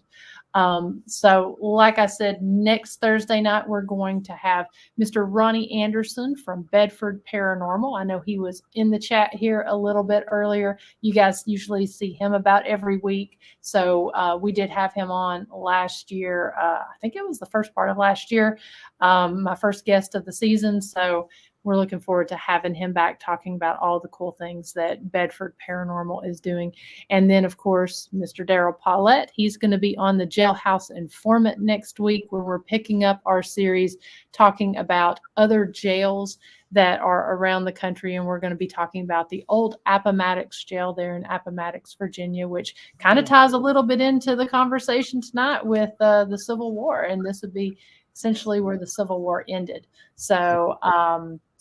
So like I said, next Thursday night, we're going to have Mr. Ronnie Anderson from Bedford Paranormal. I know he was in the chat here a little bit earlier. You guys usually see him about every week. So we did have him on last year. I think it was the first part of last year, my first guest of the season. So we're looking forward to having him back talking about all the cool things that Bedford Paranormal is doing. And then, of course, Mr. Daryl Paulette, he's going to be on the Jailhouse Informant next week, where we're picking up our series talking about other jails that are around the country. And we're going to be talking about the old Appomattox jail there in Appomattox, Virginia, which kind of ties a little bit into the conversation tonight with the Civil War. And this would be essentially where the Civil War ended. So,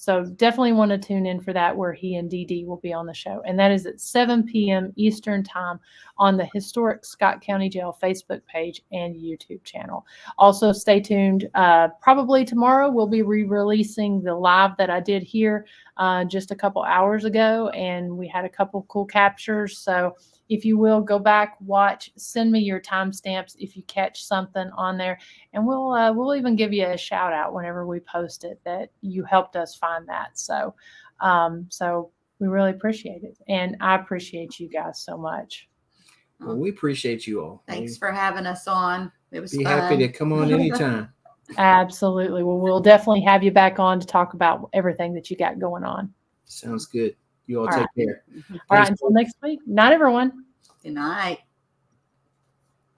So definitely want to tune in for that, where he and Dee Dee will be on the show. And that is at 7 p.m. Eastern time on the Historic Scott County Jail Facebook page and YouTube channel. Also stay tuned. Probably tomorrow we'll be re-releasing the live that I did here just a couple hours ago. And we had a couple cool captures. So if you will, go back, watch, send me your timestamps if you catch something on there, and we'll even give you a shout out whenever we post it that you helped us find that. So, so we really appreciate it, and I appreciate you guys so much. Well, we appreciate you all. Thanks for having us on. It was Be fun. happy to come on anytime. Absolutely. Well, we'll definitely have you back on to talk about everything that you got going on. Sounds good. You all All take right. care. All right. Until next week. Night, everyone. Good night.